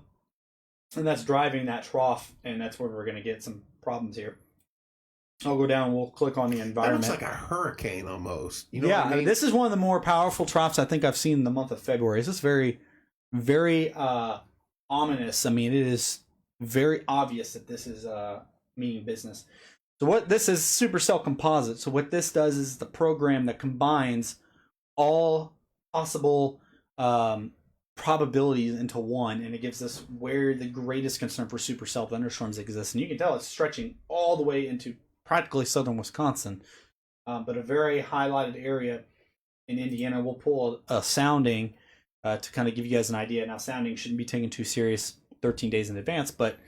Speaker 2: And that's driving that trough, and that's where we're going to get some problems here. I'll go down and we'll click on the environment.
Speaker 1: That looks like a hurricane almost. You know
Speaker 2: what
Speaker 1: I mean?
Speaker 2: This is one of the more powerful troughs I think I've seen in the month of February. This is very, very ominous. I mean, it is very obvious that this is meaning business. So what this is Supercell Composite. So what this does is the program that combines all possible probabilities into one, and it gives us where the greatest concern for supercell thunderstorms exists. And you can tell it's stretching all the way into practically southern Wisconsin, but a very highlighted area in Indiana. We'll pull a sounding to kind of give you guys an idea. Now, sounding shouldn't be taken too serious 13 days in advance, but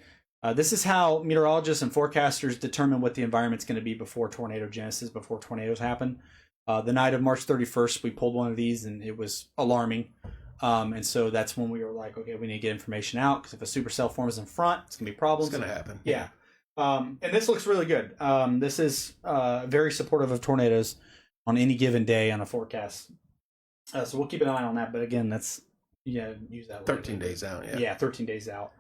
Speaker 2: this is how meteorologists and forecasters determine what the environment's going to be before tornado genesis, before tornadoes happen. The night of March 31st, we pulled one of these, and it was alarming. And so that's when we were like, okay, we need to get information out, because if a supercell forms in front, it's going to be problems.
Speaker 1: It's going to happen.
Speaker 2: Yeah. And this looks really good. This is very supportive of tornadoes on any given day on a forecast. So we'll keep an eye on that. But again, that's, use that.
Speaker 1: 13 days out, yeah.
Speaker 2: Yeah, 13 days out.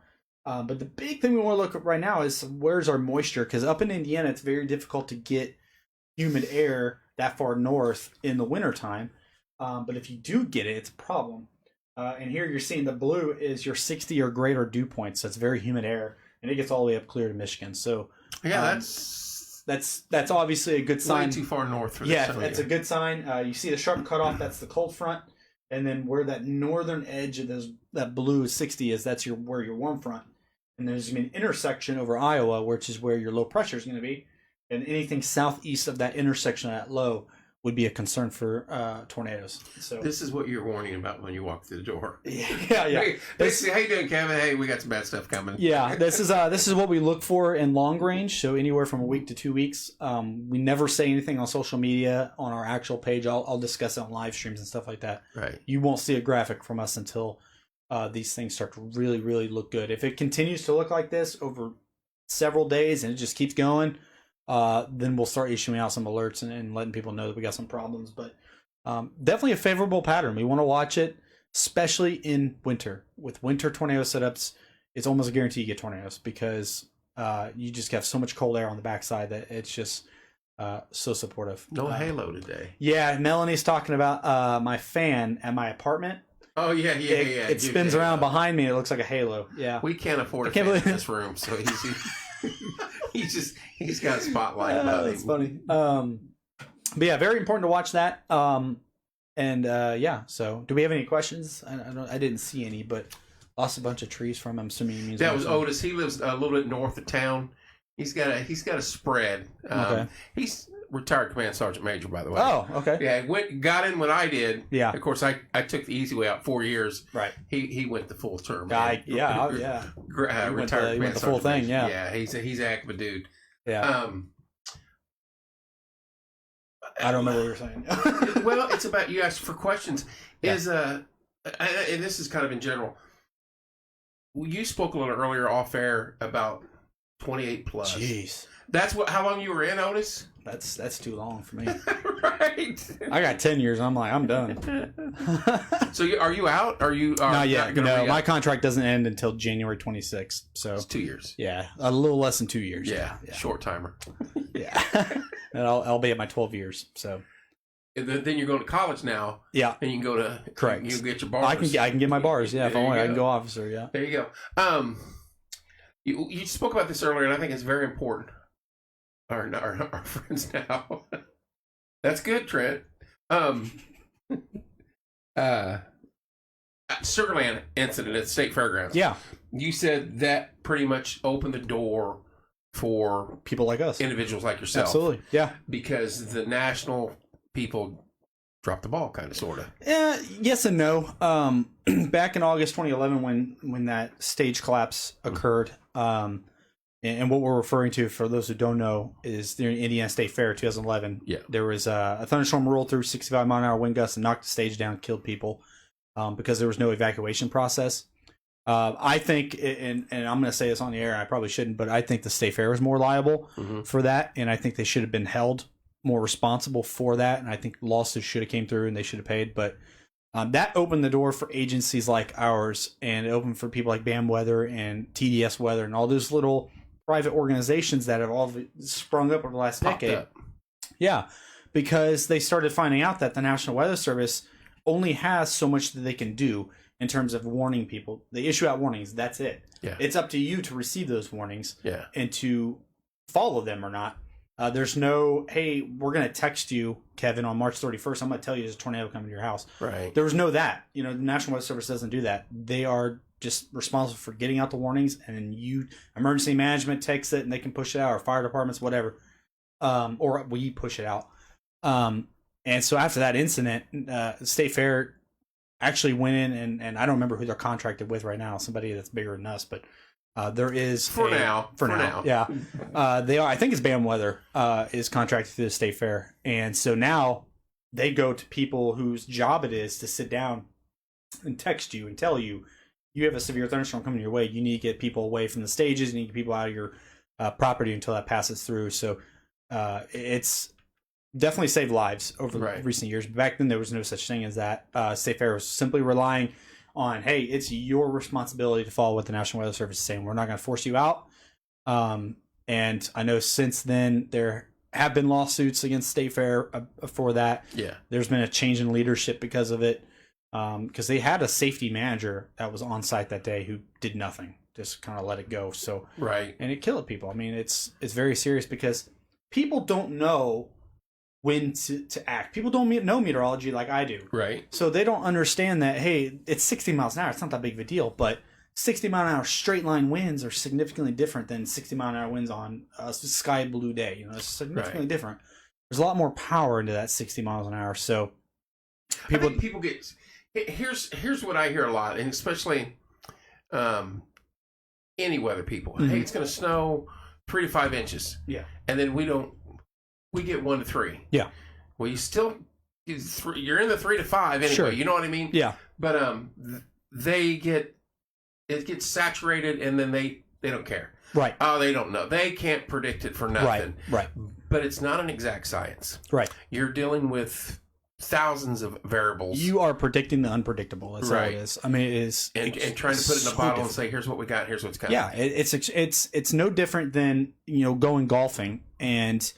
Speaker 2: But the big thing we want to look at right now is where's our moisture? Because up in Indiana, it's very difficult to get humid air that far north in the wintertime. But if you do get it, it's a problem. And here you're seeing the blue is your 60 or greater dew points. So it's very humid air, and it gets all the way up clear to Michigan. So
Speaker 1: yeah,
Speaker 2: that's obviously a good sign.
Speaker 1: Way too far north for
Speaker 2: this. Yeah, that's a good sign. You see the sharp cutoff. That's the cold front, and then where that northern edge of that blue 60 is, that's where your warm front. And there's going to be an intersection over Iowa, which is where your low pressure is going to be. And anything southeast of that intersection of that low would be a concern for tornadoes. So
Speaker 1: this is what you're warning about when you walk through the door.
Speaker 2: Yeah.
Speaker 1: Hey, how you doing, Kevin? Hey, we got some bad stuff coming.
Speaker 2: Yeah, this is what we look for in long range. So anywhere from a week to 2 weeks. We never say anything on social media on our actual page. I'll discuss it on live streams and stuff like that.
Speaker 1: Right.
Speaker 2: You won't see a graphic from us until these things start to really, really look good. If it continues to look like this over several days and it just keeps going, then we'll start issuing out some alerts and letting people know that we got some problems. But definitely a favorable pattern. We want to watch it, especially in winter. With winter tornado setups, it's almost a guarantee you get tornadoes because you just have so much cold air on the backside that it's just so supportive.
Speaker 1: No halo today.
Speaker 2: Yeah, Melanie's talking about my fan at my apartment.
Speaker 1: Oh yeah.
Speaker 2: It spins around behind me. It looks like a halo. Yeah,
Speaker 1: we can't afford a fan in this room, so he's got a spotlight above him.
Speaker 2: That's funny. But yeah, very important to watch that. So do we have any questions? I didn't see any, but lost a bunch of trees from. I'm assuming he means
Speaker 1: that was Otis. He lives a little bit north of town. He's got a spread.
Speaker 2: Okay.
Speaker 1: He's retired command sergeant major, by the way.
Speaker 2: Oh, okay.
Speaker 1: Yeah, got in when I did.
Speaker 2: Yeah.
Speaker 1: Of course, I took the easy way out, 4 years.
Speaker 2: Right.
Speaker 1: He went the full term.
Speaker 2: Yeah.
Speaker 1: Retired.
Speaker 2: He went the full thing. Yeah.
Speaker 1: Yeah. He's a heck of a dude.
Speaker 2: Yeah. I don't know what you were saying.
Speaker 1: Well, it's about you asked for questions.
Speaker 2: Yeah.
Speaker 1: And this is kind of in general. You spoke a little earlier off air about 28 plus.
Speaker 2: Jeez.
Speaker 1: That's how long you were in, Otis?
Speaker 2: That's too long for me.
Speaker 1: Right.
Speaker 2: I got 10 years. I'm like, I'm done.
Speaker 1: So are you out? Are you
Speaker 2: not yet? No, my
Speaker 1: my
Speaker 2: contract doesn't end until January 26th. So
Speaker 1: it's 2 years.
Speaker 2: Yeah, a little less than 2 years.
Speaker 1: Yeah. Short timer.
Speaker 2: Yeah. And I'll be at my 12 years. So
Speaker 1: And then you're going to college now.
Speaker 2: yeah,
Speaker 1: And you can go to
Speaker 2: correct.
Speaker 1: You can get your bars.
Speaker 2: I can get my bars. Yeah, if I
Speaker 1: There you
Speaker 2: want, I can
Speaker 1: go.
Speaker 2: go officer. Yeah.
Speaker 1: There you go. You spoke about this earlier, and I think it's very important. Our friends now. That's good, Trent. Sugarland incident at the State Fairgrounds.
Speaker 2: Yeah.
Speaker 1: You said that pretty much opened the door for
Speaker 2: People like us.
Speaker 1: individuals like yourself.
Speaker 2: Absolutely. Yeah.
Speaker 1: Because the national people dropped the ball, kind of, sort of.
Speaker 2: Yes and no. Back in August 2011, when that stage collapse occurred, and what we're referring to, for those who don't know, is the Indiana State Fair 2011.
Speaker 1: Yeah.
Speaker 2: There was a thunderstorm rolled through 65 mile an hour wind gusts and knocked the stage down, killed people because there was no evacuation process. I think, and I'm going to say this on the air, I probably shouldn't, but I think the State Fair is more liable for that, and I think they should have been held more responsible for that, and I think lawsuits should have came through and they should have paid, but that opened the door for agencies like ours, and it opened for people like BAM Weather and TDS Weather and all those little private organizations that have all sprung up over the last decade. Yeah, because they started finding out that the National Weather Service only has so much that they can do in terms of warning people. They issue out warnings. That's it.
Speaker 1: Yeah.
Speaker 2: It's up to you to receive those warnings and to follow them or not. There's no, hey, we're going to text you, Kevin, on March 31st. I'm going to tell you there's a tornado coming to your house.
Speaker 1: Right.
Speaker 2: There was no that. The National Weather Service doesn't do that. They are just responsible for getting out the warnings, and then emergency management takes it and they can push it out, or fire departments, whatever. Or we push it out. And so after that incident, State Fair actually went in and I don't remember who they're contracted with right now, somebody that's bigger than us, but there is
Speaker 1: for now.
Speaker 2: Yeah. They are, I think it's BAM Weather is contracted through the State Fair. And so now they go to people whose job it is to sit down and text you and tell you, you have a severe thunderstorm coming your way. You need to get people away from the stages. You need to get people out of your property until that passes through. So it's definitely saved lives over recent years. But back then, there was no such thing as that. State Fair was simply relying on, hey, it's your responsibility to follow what the National Weather Service is saying. We're not going to force you out. And I know since then, there have been lawsuits against State Fair for that.
Speaker 1: Yeah.
Speaker 2: There's been a change in leadership because of it. Because they had a safety manager that was on site that day who did nothing, just kind of let it go. So and it killed people. I mean, it's very serious because people don't know when to act. People don't know meteorology like I do.
Speaker 1: Right.
Speaker 2: So they don't understand that, hey, it's 60 miles an hour. It's not that big of a deal, but 60 mile an hour straight line winds are significantly different than 60 mile an hour winds on a sky blue day. It's significantly different. There's a lot more power into that 60 miles an hour. So
Speaker 1: I think people get. Here's what I hear a lot, and especially any weather people. Hey, it's going to snow 3 to 5 inches.
Speaker 2: Yeah.
Speaker 1: And then we get 1 to 3.
Speaker 2: Yeah.
Speaker 1: Well, you're in the 3 to 5 anyway.
Speaker 2: Sure.
Speaker 1: You know what I mean?
Speaker 2: Yeah.
Speaker 1: But it gets saturated, and then they don't care.
Speaker 2: Right.
Speaker 1: Oh, they don't know. They can't predict it for nothing.
Speaker 2: Right.
Speaker 1: But it's not an exact science.
Speaker 2: Right.
Speaker 1: You're dealing with thousands of variables.
Speaker 2: You are predicting the unpredictable. That's all it is. I mean, it is.
Speaker 1: And trying to put it in a bottle and say, here's what we got, here's what's coming.
Speaker 2: Yeah, it's no different than, going golfing and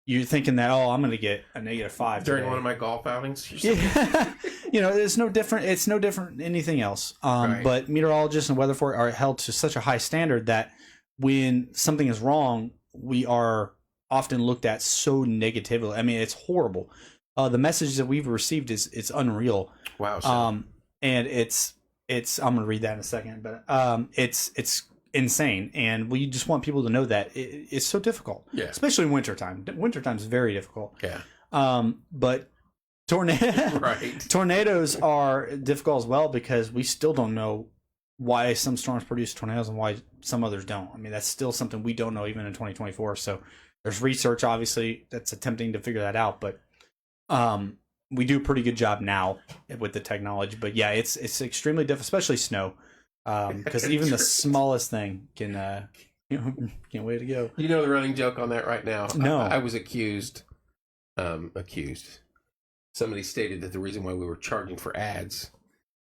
Speaker 2: you're thinking that, I'm going to get a -5
Speaker 1: during
Speaker 2: today.
Speaker 1: one of my golf outings.
Speaker 2: Yeah. It's no different. It's no different than anything else.
Speaker 1: Right.
Speaker 2: But meteorologists and weather for are held to such a high standard that when something is wrong, we are often looked at so negatively. I mean, it's horrible. The message that we've received it's unreal.
Speaker 1: Wow.
Speaker 2: And it's I'm going to read that in a second, but it's insane, and we just want people to know that it's so difficult.
Speaker 1: Yeah.
Speaker 2: Especially in wintertime. Wintertime is very difficult.
Speaker 1: Yeah.
Speaker 2: But tornadoes are difficult as well because we still don't know why some storms produce tornadoes and why some others don't. I mean, that's still something we don't know even in 2024. So there's research obviously that's attempting to figure that out, but we do a pretty good job now with the technology. But yeah, it's extremely difficult, especially snow, because even the smallest thing can can't wait to go.
Speaker 1: You know the running joke on that right now?
Speaker 2: No.
Speaker 1: I was accused. Somebody stated that the reason why we were charging for ads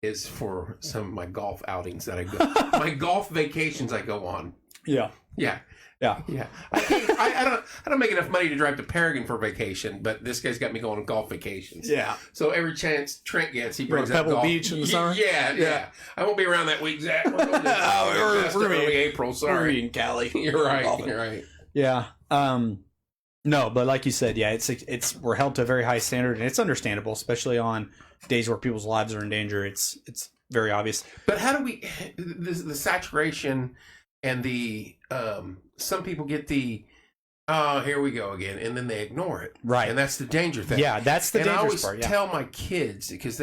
Speaker 1: is for some of my golf outings that I go, my golf vacations I go on.
Speaker 2: Yeah.
Speaker 1: Yeah.
Speaker 2: Yeah.
Speaker 1: Yeah. I don't make enough money to drive to Paragon for vacation, but this guy's got me going on golf vacations.
Speaker 2: Yeah.
Speaker 1: So every chance Trent gets, he brings up
Speaker 2: Pebble
Speaker 1: golf.
Speaker 2: Beach in the summer?
Speaker 1: Yeah. I won't be around that week, Zach. We're going to early April. Sorry.
Speaker 2: in Cali.
Speaker 1: You're right. You're right.
Speaker 2: Yeah. No, but like you said, yeah, it's we're held to a very high standard, and it's understandable, especially on days where people's lives are in danger. It's very obvious.
Speaker 1: But how do we the saturation and the some people get the here we go again, and then they ignore it.
Speaker 2: Right.
Speaker 1: And that's the danger thing.
Speaker 2: Yeah, that's the dangerous part.
Speaker 1: And I always tell my kids, because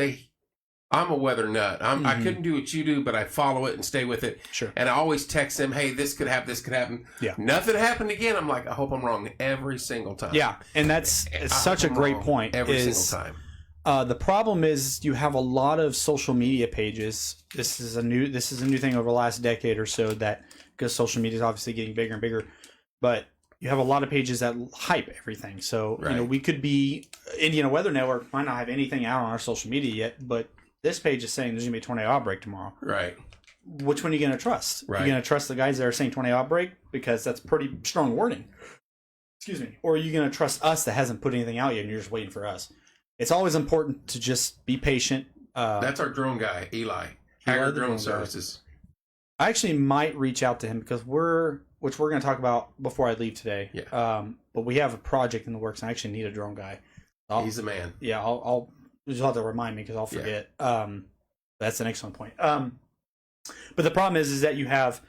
Speaker 1: I'm a weather nut. I couldn't do what you do, but I follow it and stay with it.
Speaker 2: Sure.
Speaker 1: And I always text them, hey, this could happen.
Speaker 2: Yeah.
Speaker 1: Nothing happened again. I'm like, I hope I'm wrong every single time.
Speaker 2: Yeah, and that's such a great point.
Speaker 1: Every single time.
Speaker 2: The problem is you have a lot of social media pages. This is a new thing over the last decade or so, that because social media is obviously getting bigger and bigger, but you have a lot of pages that hype everything. So we could be Indiana Weather Network might not have anything out on our social media yet, but this page is saying there's gonna be a tornado outbreak tomorrow.
Speaker 1: Right.
Speaker 2: Which one are you gonna trust?
Speaker 1: Right.
Speaker 2: Are you gonna trust the guys that are saying tornado outbreak because that's pretty strong wording? Excuse me. Or are you gonna trust us that hasn't put anything out yet and you're just waiting for us? It's always important to just be patient.
Speaker 1: That's our drone guy, Eli. Haggard Drone Services.
Speaker 2: I actually might reach out to him because which we're going to talk about before I leave today.
Speaker 1: Yeah.
Speaker 2: But we have a project in the works, and I actually need a drone guy.
Speaker 1: He's the man.
Speaker 2: Yeah, I'll just have to remind me because I'll forget. Yeah. That's an excellent point. But the problem is that you have,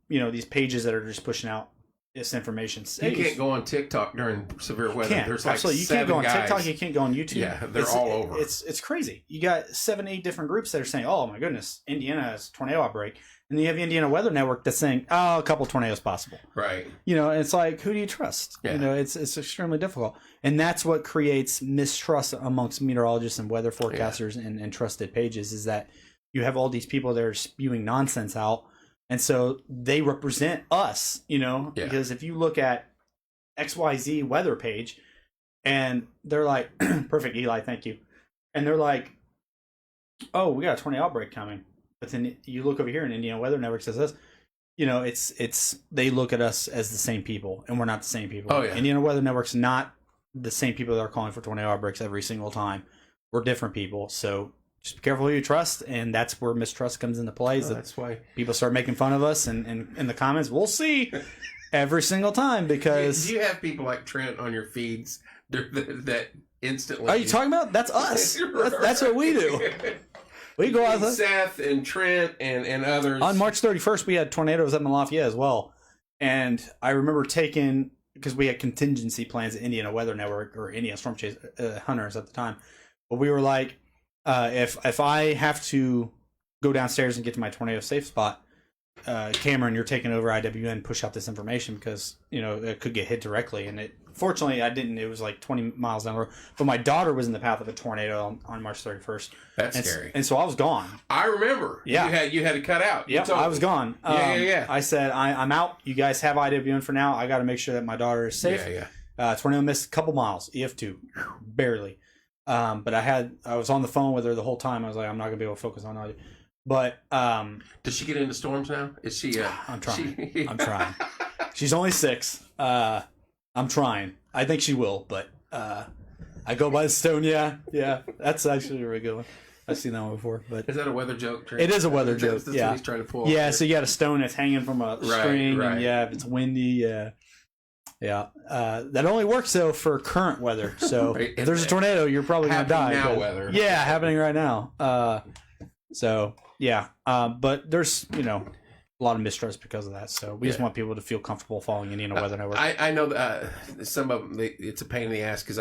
Speaker 2: these pages that are just pushing out this information.
Speaker 1: You can't go on TikTok during severe weather. There's like
Speaker 2: absolutely. You
Speaker 1: seven
Speaker 2: can't go on
Speaker 1: guys.
Speaker 2: TikTok. You can't go on YouTube.
Speaker 1: Yeah, they're all over.
Speaker 2: It's crazy. You got 7-8 different groups that are saying, "Oh my goodness, Indiana has a tornado outbreak," and then you have Indiana Weather Network that's saying, "Oh, a couple tornadoes possible."
Speaker 1: Right.
Speaker 2: And it's like, who do you trust?
Speaker 1: Yeah.
Speaker 2: It's extremely difficult, and that's what creates mistrust amongst meteorologists and weather forecasters and trusted pages. Is that you have all these people that are spewing nonsense out. And so they represent us, because if you look at XYZ weather page and they're like, perfect, Eli, thank you. And they're like, oh, we got a tornado outbreak coming. But then you look over here and Indiana Weather Network says this, it's they look at us as the same people, and we're not the same people.
Speaker 1: Oh, yeah.
Speaker 2: Indiana Weather Network's not the same people that are calling for tornado outbreaks every single time. We're different people. So just be careful who you trust, and that's where mistrust comes into play.
Speaker 1: That's why
Speaker 2: people start making fun of us, and in the comments, we'll see every single time because...
Speaker 1: Do you have people like Trent on your feeds that instantly...
Speaker 2: Are you talking about? That's us. That's what we do. We go out there.
Speaker 1: Seth and Trent and others.
Speaker 2: On March 31st, we had tornadoes up in Lafayette as well. And I remember because we had contingency plans at Indiana Weather Network, or Indiana Storm Chase Hunters at the time. But we were like, if I have to go downstairs and get to my tornado safe spot, Cameron, you're taking over IWN, push out this information because, it could get hit directly. And fortunately, I didn't. It was like 20 miles down the road. But my daughter was in the path of a tornado on March 31st.
Speaker 1: That's scary.
Speaker 2: And so I was gone.
Speaker 1: I remember.
Speaker 2: Yeah.
Speaker 1: You had to cut out.
Speaker 2: Yeah, I was gone.
Speaker 1: Yeah.
Speaker 2: I said, I'm out. You guys have IWN for now. I got to make sure that my daughter is safe.
Speaker 1: Yeah.
Speaker 2: Tornado missed a couple miles. EF2. Barely. But I was on the phone with her the whole time. I was like, I'm not going to be able to focus on audio. But
Speaker 1: does she get into storms now? Is she?
Speaker 2: I'm trying. I'm trying. She's only 6. I'm trying. I think she will, but I go by the stone. Yeah. That's actually a really good one. I've seen that one before. But
Speaker 1: is that a weather joke, Trent?
Speaker 2: It is a weather joke.
Speaker 1: That's
Speaker 2: yeah.
Speaker 1: what he's trying to pull.
Speaker 2: Yeah. So you got a stone that's hanging from a string, and if it's windy, yeah. That only works though for current weather. So if there's a tornado, you're probably gonna die.
Speaker 1: Happening now weather.
Speaker 2: Yeah, happening right now. So yeah, but there's a lot of mistrust because of that. So we just want people to feel comfortable following Indiana Weather Network.
Speaker 1: I know some of them. It's a pain in the ass because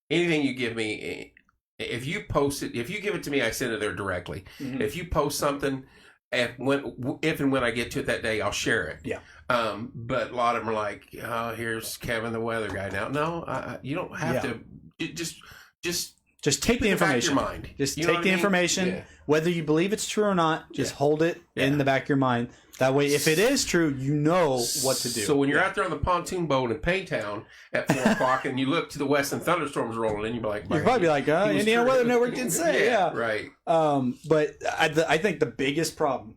Speaker 1: anything you give me, if you post it, if you give it to me, I send it there directly. Mm-hmm. If you post something, if and when I get to it that day, I'll share it.
Speaker 2: Yeah.
Speaker 1: But a lot of them are like, oh, here's Kevin the weather guy. Now, no, you don't have to. Just
Speaker 2: take the information.
Speaker 1: Back of your mind.
Speaker 2: Just take the information, whether you believe it's true or not. Just hold it in the back of your mind. That way, if it is true, you know what to do.
Speaker 1: So when you're out there on the pontoon boat in Paytown at 4 o'clock and you look to the west and thunderstorms rolling in, you'll probably
Speaker 2: be like, Indiana Weather Network did say,
Speaker 1: right.
Speaker 2: But I think the biggest problem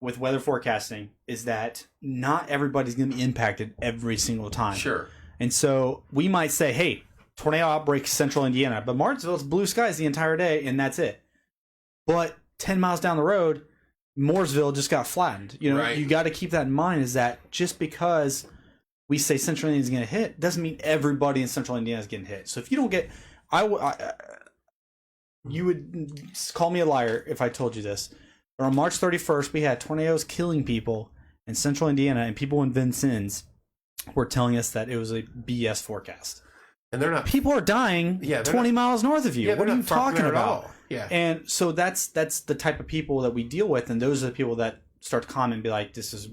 Speaker 2: with weather forecasting is that not everybody's going to be impacted every single time.
Speaker 1: Sure.
Speaker 2: And so we might say, hey, tornado outbreak central Indiana, but Martinsville's blue skies the entire day, and that's it. But 10 miles down the road, Mooresville just got flattened. You got to keep that in mind, is that just because we say central Indiana is going to hit doesn't mean everybody in central Indiana is getting hit. So if you don't get, you would call me a liar if I told you this. But on March 31st, we had tornadoes killing people in central Indiana, and people in Vincennes were telling us that it was a BS forecast.
Speaker 1: And they're not.
Speaker 2: People are dying 20 miles north of you.
Speaker 1: Yeah,
Speaker 2: what are you talking about?
Speaker 1: Yeah.
Speaker 2: And so that's the type of people that we deal with, and those are the people that start to comment and be like, "This is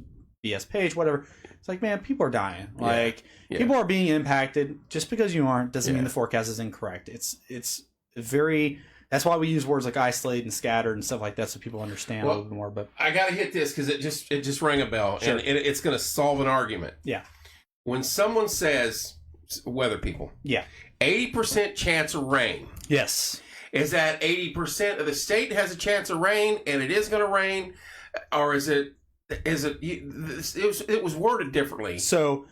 Speaker 2: BS page, whatever." It's like, man, people are dying. People are being impacted. Just because you aren't doesn't mean the forecast is incorrect. It's very. That's why we use words like isolated and scattered and stuff like that, so people understand a little bit more. But
Speaker 1: I got to hit this because it just rang a bell, and it's going to solve an argument.
Speaker 2: Yeah.
Speaker 1: When someone says, weather people, 80% chance of rain.
Speaker 2: Yes.
Speaker 1: Is that 80% of the state has a chance of rain, and it is going to rain, or is it? It was worded differently.
Speaker 2: So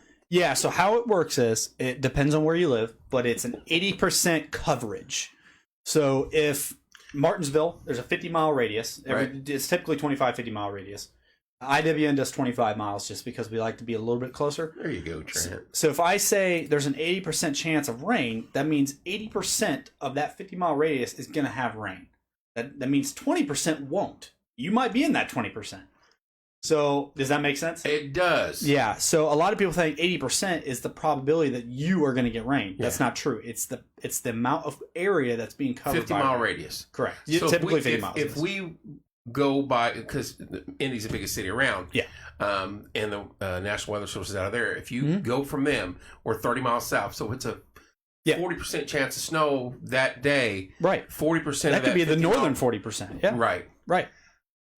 Speaker 2: how it works is it depends on where you live, but it's an 80% coverage. So if Martinsville, there's a 50-mile radius. It's typically 25, 50-mile radius. IWN does 25 miles just because we like to be a little bit closer.
Speaker 1: There you go, Trent.
Speaker 2: So if I say there's an 80% chance of rain, that means 80% of that 50-mile radius is going to have rain. That means 20% won't. You might be in that 20%. So does that make sense?
Speaker 1: It does.
Speaker 2: Yeah. So a lot of people think 80% is the probability that you are going to get rain. That's not true. It's the amount of area that's being covered.
Speaker 1: 50-mile radius.
Speaker 2: Correct.
Speaker 1: So
Speaker 2: typically 50 miles.
Speaker 1: If we go by, because Indy's the biggest city around, and the National Weather Service is out of there. If you go from them, we're 30 miles south, so it's a 40% chance of snow that day.
Speaker 2: Right.
Speaker 1: 40%
Speaker 2: that could be the northern 40%. Yeah.
Speaker 1: Right.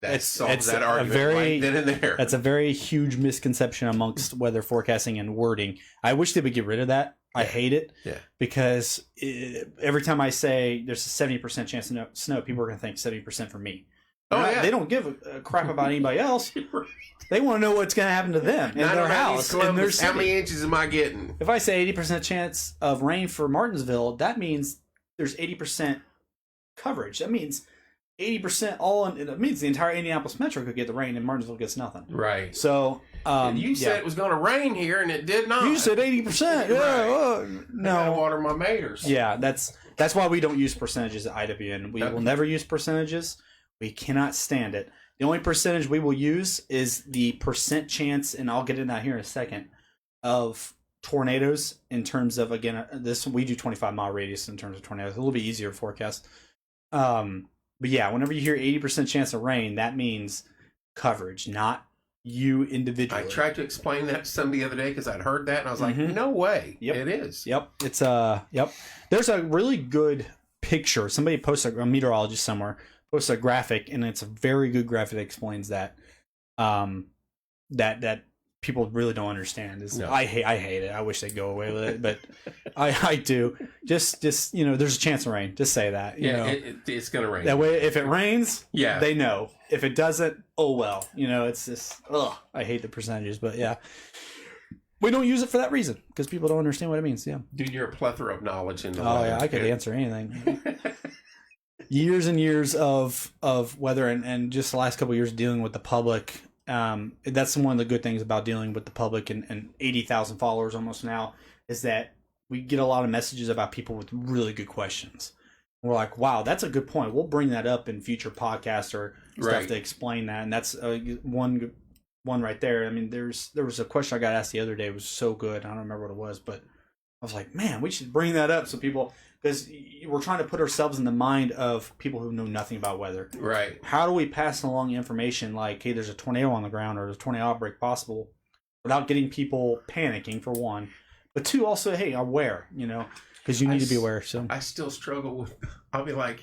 Speaker 1: That solves that argument right then and there.
Speaker 2: That's a very huge misconception amongst weather forecasting and wording. I wish they would get rid of that. I hate it because every time I say there's a 70% chance of snow, people are going to think 70% for me. They don't give a crap about anybody else. They want to know what's going to happen to them in their house. In their city.
Speaker 1: How many inches am I getting?
Speaker 2: If I say 80% chance of rain for Martinsville, that means there's 80% coverage. That means 80% it means the entire Indianapolis metro could get the rain and Martinsville gets nothing.
Speaker 1: Right.
Speaker 2: So
Speaker 1: and you said it was going to rain here and it did not.
Speaker 2: You said 80%. No.
Speaker 1: I gotta water my maters.
Speaker 2: Yeah, that's why we don't use percentages at IWN. We will never use percentages. We cannot stand it. The only percentage we will use is the percent chance, and I'll get into that here in a second, of tornadoes in terms of, again, we do 25-mile radius in terms of tornadoes. A little bit easier to forecast. But yeah, whenever you hear 80% chance of rain, that means coverage, not you individually.
Speaker 1: I tried to explain that to somebody the other day because I'd heard that and I was like, no way.
Speaker 2: Yep.
Speaker 1: It is.
Speaker 2: Yep. It's yep. There's a really good picture. Somebody posted, a meteorologist somewhere posted a graphic, and it's a very good graphic that explains that. That people really don't understand.
Speaker 1: No.
Speaker 2: I hate it. I wish they'd go away with it, but I do. Just there's a chance of rain. Just say that. You know,
Speaker 1: it's gonna rain.
Speaker 2: that way, if it rains,
Speaker 1: Yeah.
Speaker 2: they know. If it doesn't, oh well. It's just I hate the percentages, but yeah, we don't use it for that reason because people don't understand what it means. Yeah,
Speaker 1: Dude, you're a plethora of knowledge in the
Speaker 2: oh
Speaker 1: weather.
Speaker 2: yeah, I could answer anything. Years and years of weather, and just the last couple of years dealing with the public. That's one of the good things about dealing with the public and 80,000 followers almost now is that we get a lot of messages about people with really good questions. We're like, wow, that's a good point. We'll bring that up in future podcasts or stuff to explain that. And that's one right there. I mean, there was a question I got asked the other day. It was so good. I don't remember what it was, but I was like, man, we should bring that up so people, because we're trying to put ourselves in the mind of people who know nothing about weather.
Speaker 1: Right.
Speaker 2: How do we pass along information like, hey, there's a tornado on the ground or there's a tornado outbreak possible without getting people panicking, for one, but two, also, hey, aware, because you need to be aware. So
Speaker 1: I still struggle with, I'll be like,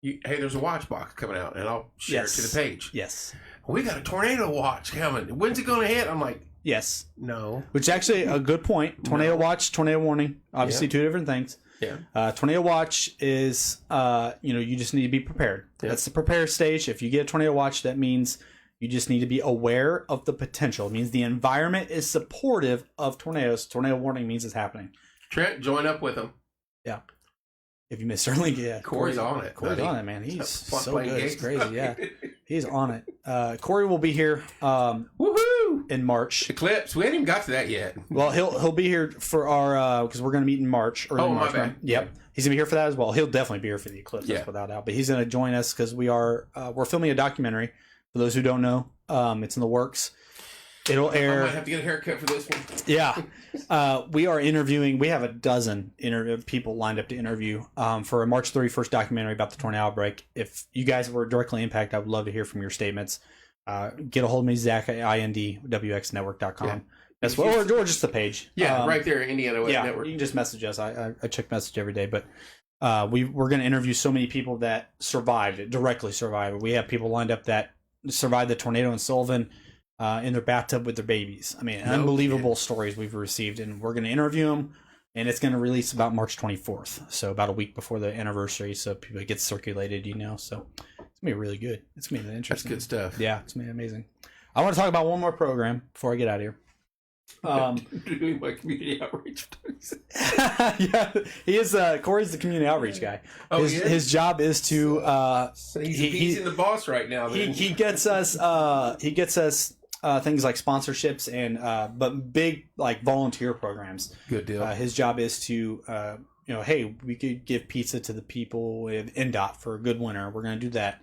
Speaker 1: hey, there's a watch box coming out, and I'll share it to the page.
Speaker 2: Yes.
Speaker 1: We got a tornado watch coming. When's it going to hit? I'm like,
Speaker 2: yes.
Speaker 1: No.
Speaker 2: Which actually a good point. Tornado watch, tornado warning. Obviously, two different things.
Speaker 1: Yeah.
Speaker 2: Tornado watch is, you just need to be prepared.
Speaker 1: Yeah.
Speaker 2: That's the prepare stage. If you get a tornado watch, that means you just need to be aware of the potential. It means the environment is supportive of tornadoes. Tornado warning means it's happening.
Speaker 1: Trent, join up with them.
Speaker 2: Yeah. If you miss Sterling, yeah.
Speaker 1: Corey's on it.
Speaker 2: Corey's on it, man. He's so good.
Speaker 1: Games.
Speaker 2: It's crazy, yeah. He's on it. Corey will be here
Speaker 1: Woohoo!
Speaker 2: in March.
Speaker 1: Eclipse. We haven't even got to that yet.
Speaker 2: Well, he'll be here for our because we're going to meet in March. Early March,
Speaker 1: my bad.
Speaker 2: Right? Yep, he's going to be here for that as well. He'll definitely be here for the eclipse, without doubt. But he's going to join us because we're filming a documentary. For those who don't know, it's in the works. It'll air.
Speaker 1: I might have to get a haircut for this one.
Speaker 2: Yeah, we are interviewing. We have a dozen people lined up to interview for a March 31st documentary about the tornado outbreak. If you guys were directly impacted, I would love to hear from your statements. Get a hold of me, Zach at indwxnetwork.com.
Speaker 1: Yeah.
Speaker 2: That's what, or just the page.
Speaker 1: Yeah, right there, Indiana Network.
Speaker 2: You can just message us. I check message every day, but we're going to interview so many people that survived it, directly survived it. We have people lined up that survived the tornado in Sullivan in their bathtub with their babies. I mean, unbelievable stories we've received, and we're going to interview them, and it's going to release about March 24th, so about a week before the anniversary, so people get circulated, so it's going to be really good. It's going to be interesting.
Speaker 1: That's good stuff.
Speaker 2: Yeah, it's going to be amazing. I want to talk about one more program before I get out of here.
Speaker 1: Doing my community outreach.
Speaker 2: Yeah, he is. Corey's the community outreach guy.
Speaker 1: Oh,
Speaker 2: his job is to.
Speaker 1: So he's in the boss right now. Then.
Speaker 2: He gets us. He gets us things like sponsorships and but big like volunteer programs.
Speaker 1: Good deal.
Speaker 2: His job is to hey, we could give pizza to the people with NDOT for a good winter. We're going to do that.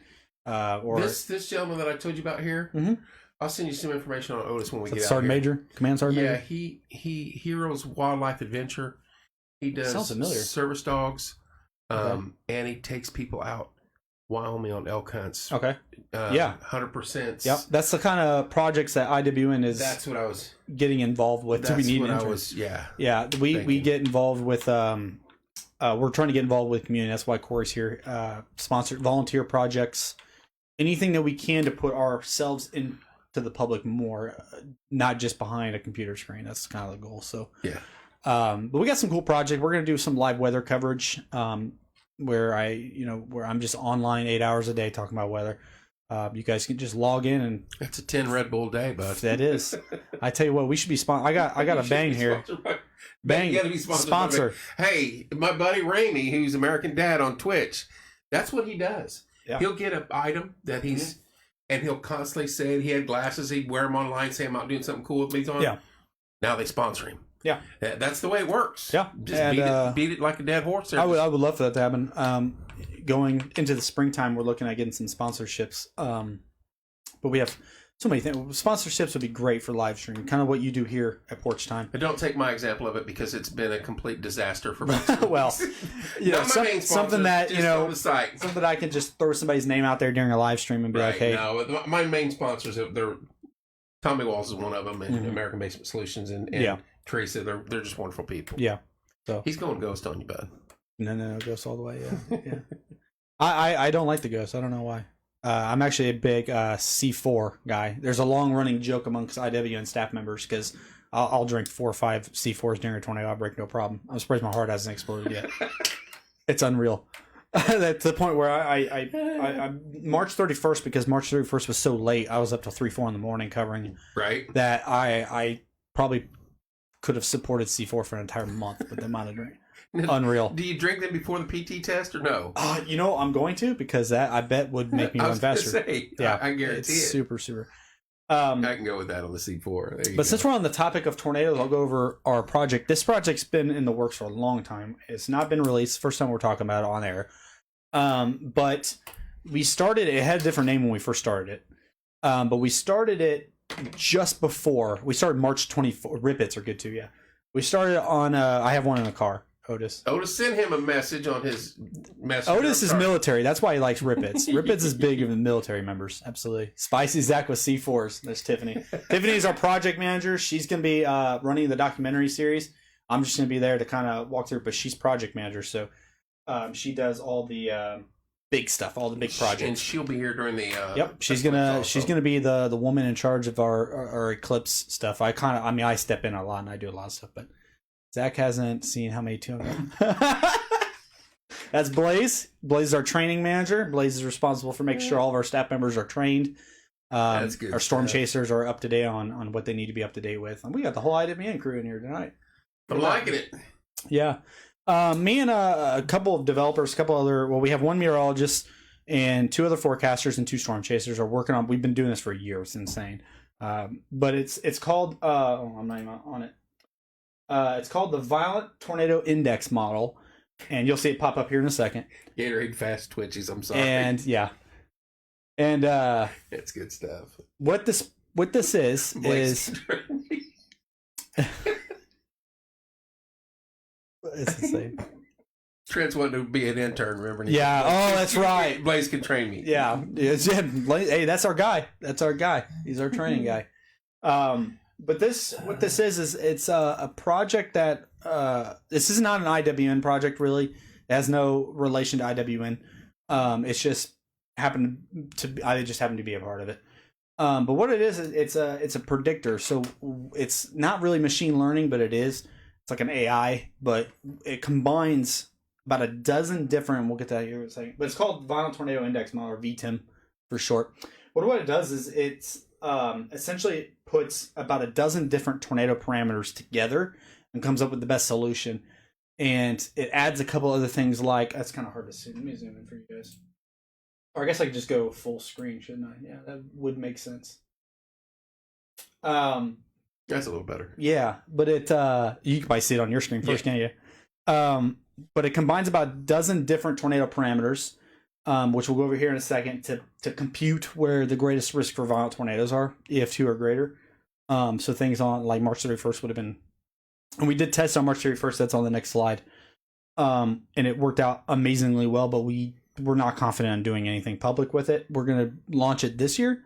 Speaker 2: Or
Speaker 1: this gentleman that I told you about here.
Speaker 2: Mm-hmm.
Speaker 1: I'll send you some information on Otis when we get out
Speaker 2: Sergeant
Speaker 1: here.
Speaker 2: Major, Command Sergeant Major.
Speaker 1: Yeah, he Heroes Wildlife Adventure. He does
Speaker 2: Sounds familiar.
Speaker 1: service dogs,
Speaker 2: Okay.
Speaker 1: and he takes people out Wyoming on elk hunts.
Speaker 2: Okay.
Speaker 1: 100%.
Speaker 2: Yep. That's the kind of projects that IWN is.
Speaker 1: That's what I was
Speaker 2: getting involved with.
Speaker 1: That's
Speaker 2: we need
Speaker 1: what I
Speaker 2: interest.
Speaker 1: was. Yeah.
Speaker 2: Yeah. We get involved with. We're trying to get involved with community. That's why Corey's here. Sponsored volunteer projects, anything that we can to put ourselves in. To the public more, not just behind a computer screen. That's kind of the goal. So
Speaker 1: yeah.
Speaker 2: But we got some cool projects. We're gonna do some live weather coverage, where where I'm just online 8 hours a day talking about weather. You guys can just log in and
Speaker 1: It's a 10 Red Bull day, bud.
Speaker 2: that is. I tell you what, we should be sponsored. I got a bang here.
Speaker 1: Bang, you gotta be
Speaker 2: sponsor.
Speaker 1: Hey, my buddy Ramey, who's American Dad on Twitch, that's what he does.
Speaker 2: Yeah.
Speaker 1: He'll get an item that he's. And he'll constantly say he had glasses. He'd wear them online, say I'm out doing something cool with me on.
Speaker 2: Yeah.
Speaker 1: Now they sponsor him.
Speaker 2: Yeah.
Speaker 1: That's the way it works.
Speaker 2: Yeah.
Speaker 1: Just
Speaker 2: And,
Speaker 1: beat it like a dead horse.
Speaker 2: I would love for that to happen. Going into the springtime, we're looking at getting some sponsorships. But we have so many things. Sponsorships would be great for live streaming, kind of what you do here at Porch Time.
Speaker 1: But don't take my example of it because it's been a complete disaster for me.
Speaker 2: Well, something that
Speaker 1: on the site.
Speaker 2: something that I can just throw somebody's name out there during a live stream and be like, hey,
Speaker 1: no, my main sponsors, they're Tommy Walls is one of them, and American Basement Solutions, and Teresa. They're just wonderful people.
Speaker 2: Yeah. So
Speaker 1: he's going ghost on you, bud.
Speaker 2: No, ghost all the way. Yeah. I don't like the ghost. I don't know why. I'm actually a big C4 guy. There's a long running joke amongst IWN staff members because I'll drink 4 or 5 C4s during a tornado outbreak, no problem. I'm surprised my heart hasn't exploded yet. It's unreal. That's the point where I March 31st, because March 31st was so late, I was up till 3-4 in the morning covering.
Speaker 1: Right.
Speaker 2: That I probably could have supported C4 for an entire month with the amount of drink. Unreal.
Speaker 1: Do you drink them before the PT test or no?
Speaker 2: I'm going to, because that I bet would make me run faster.
Speaker 1: Say, yeah, I guarantee
Speaker 2: it's
Speaker 1: it.
Speaker 2: Super.
Speaker 1: I can go with that on the C4.
Speaker 2: But since we're on the topic of tornadoes, I'll go over our project. This project's been in the works for a long time. It's not been released. First time we're talking about it on air. But we started, it had a different name when we first started it. But we started it just before. We started March 24. Rip-Its are good too, yeah. We started on, I have one in the car. Otis
Speaker 1: sent him a message on his message.
Speaker 2: Otis is military. That's why he likes Rip-Its. Rip-Its is big in the military members. Absolutely. Spicy Zach with C4s. There's Tiffany. Tiffany is our project manager. She's going to be running the documentary series. I'm just going to be there to kind of walk through, but she's project manager. So she does all the big stuff, all the big projects. And
Speaker 1: she'll be here during the...
Speaker 2: yep. She's gonna be the woman in charge of our Eclipse stuff. I step in a lot and I do a lot of stuff, but Zach hasn't seen how many to him. That's Blaze. Blaze is our training manager. Blaze is responsible for making sure all of our staff members are trained.
Speaker 1: That's good.
Speaker 2: Our storm chasers are up to date on what they need to be up to date with. And we got the whole IWN crew in here tonight.
Speaker 1: I'm liking it.
Speaker 2: Yeah. Me and a couple of developers, we have one meteorologist and 2 other forecasters and 2 storm chasers are working on. We've been doing this for a year. It's insane. But it's called, I'm not even on it. It's called the Violent Tornado Index Model, and you'll see it pop up here in a second.
Speaker 1: Gatorade Fast Twitchies, I'm sorry.
Speaker 2: And
Speaker 1: it's good stuff.
Speaker 2: What this is it's insane.
Speaker 1: Trent's wanted to be an intern, remember?
Speaker 2: Yeah. That's right.
Speaker 1: Blaze can train me.
Speaker 2: Yeah. Hey, that's our guy. He's our training guy. But what this is it's a project that this is not an IWN project really. It has no relation to IWN. It's just I just happened to be a part of it. But what it is it's a predictor. So it's not really machine learning, but it is. It's like an AI, but it combines about a dozen different. We'll get to that here in a second. But it's called Violent Tornado Index Model, or VTIM for short. What it does is it's essentially puts about a dozen different tornado parameters together and comes up with the best solution. And it adds a couple other things like, that's kind of hard to see. Let me zoom in for you guys. Or I guess I could just go full screen, shouldn't I? Yeah, that would make sense.
Speaker 1: That's a little better.
Speaker 2: Yeah, but you can probably see it on your screen first, can't you? But it combines about a dozen different tornado parameters, which we'll go over here in a second, to compute where the greatest risk for violent tornadoes are, EF2 or greater. So things on like March 31st would have been, and we did test on March 31st. That's on the next slide, and it worked out amazingly well. But we're not confident in doing anything public with it. We're going to launch it this year,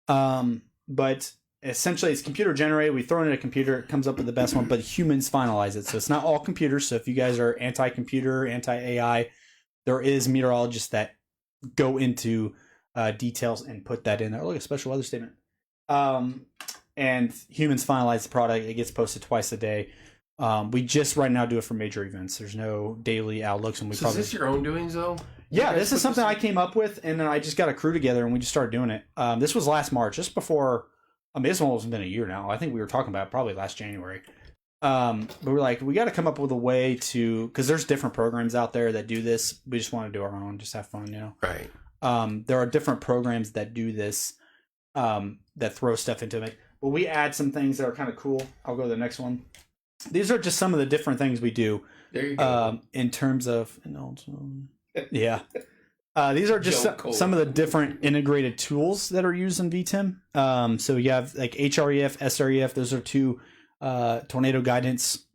Speaker 2: but essentially it's computer generated. We throw it in a computer, it comes up with the best one, but humans finalize it. So it's not all computers. So if you guys are anti-computer, anti-AI, there is meteorologists that go into details and put that in there. Look, a special weather statement. And humans finalize the product. It gets posted twice a day. We just right now do it for major events. There's no daily outlooks. And
Speaker 1: is this your own doings though?
Speaker 2: Yeah, this is something I came up with, and then I just got a crew together and we just started doing it. This was last March, just before. This one hasn't been a year now. I think we were talking about it probably last January. But we're like, we got to come up with a way to, because there's different programs out there that do this. We just want to do our own, just have fun,
Speaker 1: Right.
Speaker 2: There are different programs that do this, that throw stuff into it. But we add some things that are kind of cool. I'll go to the next one. These are just some of the different things we do.
Speaker 1: There you go.
Speaker 2: In terms of, yeah. These are just some of the different integrated tools that are used in VTIM. So you have like HREF, SREF. Those are 2 tornado guidance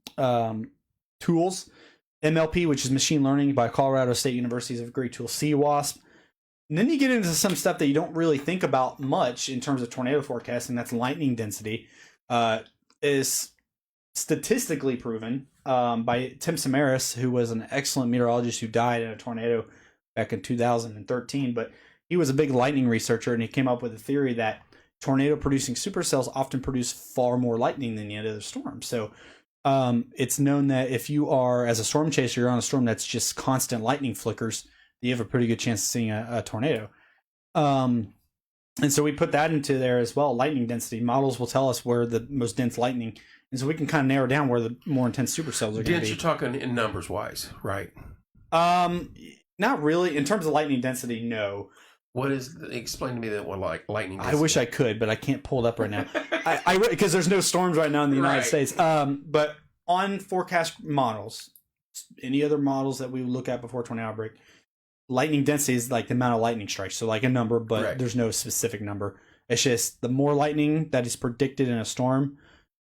Speaker 2: tools. MLP, which is machine learning by Colorado State University, is a great tool. CWASP, And then you get into some stuff that you don't really think about much in terms of tornado forecasting. That's lightning density. Is statistically proven by Tim Samaras, who was an excellent meteorologist who died in a tornado back in 2013. But he was a big lightning researcher, and he came up with a theory that tornado-producing supercells often produce far more lightning than the end of the storm. So it's known that if you are, as a storm chaser, you're on a storm that's just constant lightning flickers, you have a pretty good chance of seeing a tornado. And so we put that into there as well. Lightning density models will tell us where the most dense lightning, and so we can kind of narrow down where the more intense supercells are going to be.
Speaker 1: You're talking in numbers wise, right?
Speaker 2: Not really. In terms of lightning density, no.
Speaker 1: What is? Explain to me that what like lightning density.
Speaker 2: I wish I could, but I can't pull it up right now. I because there's no storms right now in the United States. But on forecast models, any other models that we look at before tornado outbreak, lightning density is like the amount of lightning strikes. So like a number, but there's no specific number. It's just the more lightning that is predicted in a storm,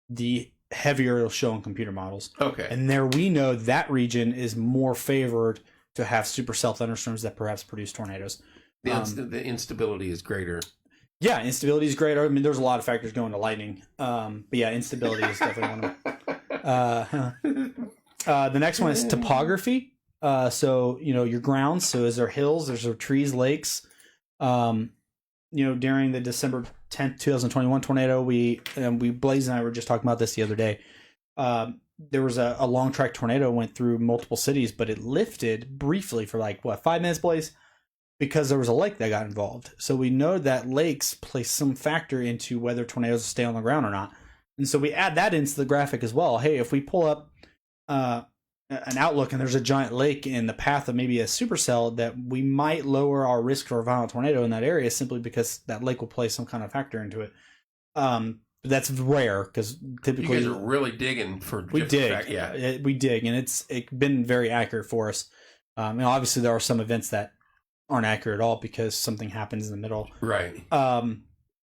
Speaker 2: the heavier it'll show in computer models.
Speaker 1: Okay.
Speaker 2: And there we know that region is more favored to have supercell thunderstorms that perhaps produce tornadoes.
Speaker 1: The instability is greater.
Speaker 2: Yeah, instability is greater. I mean, there's a lot of factors going to lightning. But yeah, instability is definitely one of them. The next one is topography. So, your grounds. So is there hills? Is there trees, lakes? During the December 10th, 2021 tornado, Blaze and I were just talking about this the other day. There was a long track tornado went through multiple cities, but it lifted briefly for 5 minutes, Blaze? Because there was a lake that got involved. So we know that lakes play some factor into whether tornadoes stay on the ground or not. And so we add that into the graphic as well. Hey, if we pull up an outlook and there's a giant lake in the path of maybe a supercell, that we might lower our risk for a violent tornado in that area simply because that lake will play some kind of factor into it. But that's rare because typically...
Speaker 1: You guys are really digging for...
Speaker 2: We dig. We dig, and it's been very accurate for us. Obviously, there are some events that aren't accurate at all because something happens in the middle.
Speaker 1: Right.
Speaker 2: But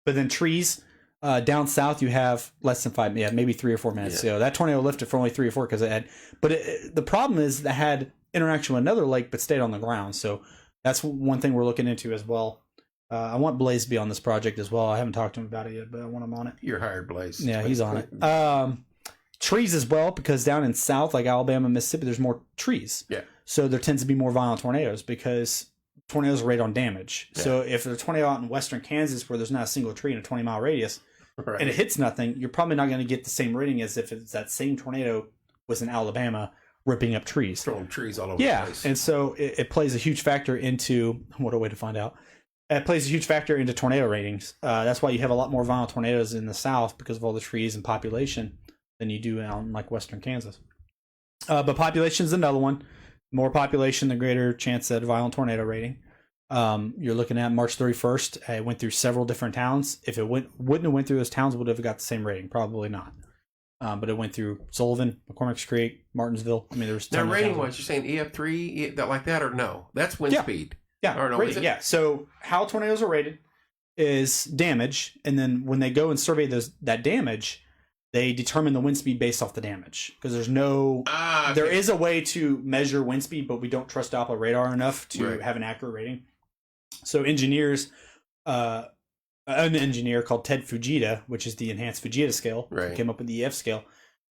Speaker 2: then trees, down south you have less than 5, maybe 3 or 4 minutes.
Speaker 1: Yeah.
Speaker 2: So that tornado lifted for only 3 or 4 because it had, but the problem is that had interaction with another lake but stayed on the ground. So that's one thing we're looking into as well. I want Blaze to be on this project as well. I haven't talked to him about it yet, but I want him on it.
Speaker 1: You're hired, Blaze.
Speaker 2: Yeah, he's on it. Trees as well, because down in south, like Alabama, Mississippi, there's more trees.
Speaker 1: Yeah.
Speaker 2: So there tends to be more violent tornadoes because tornadoes rate on damage. Yeah. So if there's a tornado out in western Kansas where there's not a single tree in a 20-mile radius and it hits nothing, you're probably not going to get the same rating as if it's that same tornado was in Alabama ripping up trees.
Speaker 1: Throwing trees all over the place.
Speaker 2: And so it plays a huge factor into, what a way to find out, it plays a huge factor into tornado ratings. That's why you have a lot more violent tornadoes in the south because of all the trees and population than you do out in western Kansas. But population is another one. More population, the greater chance at a violent tornado rating. You're looking at March 31st. It went through several different towns. If it wouldn't have went through those towns, would have got the same rating? Probably not. But it went through Sullivan, McCormick's Creek, Martinsville. I mean, there's
Speaker 1: now rating wise. You're saying EF3 that like that or no? That's wind speed.
Speaker 2: Yeah,
Speaker 1: or no,
Speaker 2: rating, yeah. So how tornadoes are rated is damage, and then when they go and survey that damage, they determine the wind speed based off the damage because there's no. Okay. There is a way to measure wind speed, but we don't trust Doppler radar enough to have an accurate rating. So engineers, an engineer called Ted Fujita, which is the enhanced Fujita scale, came up with the EF scale.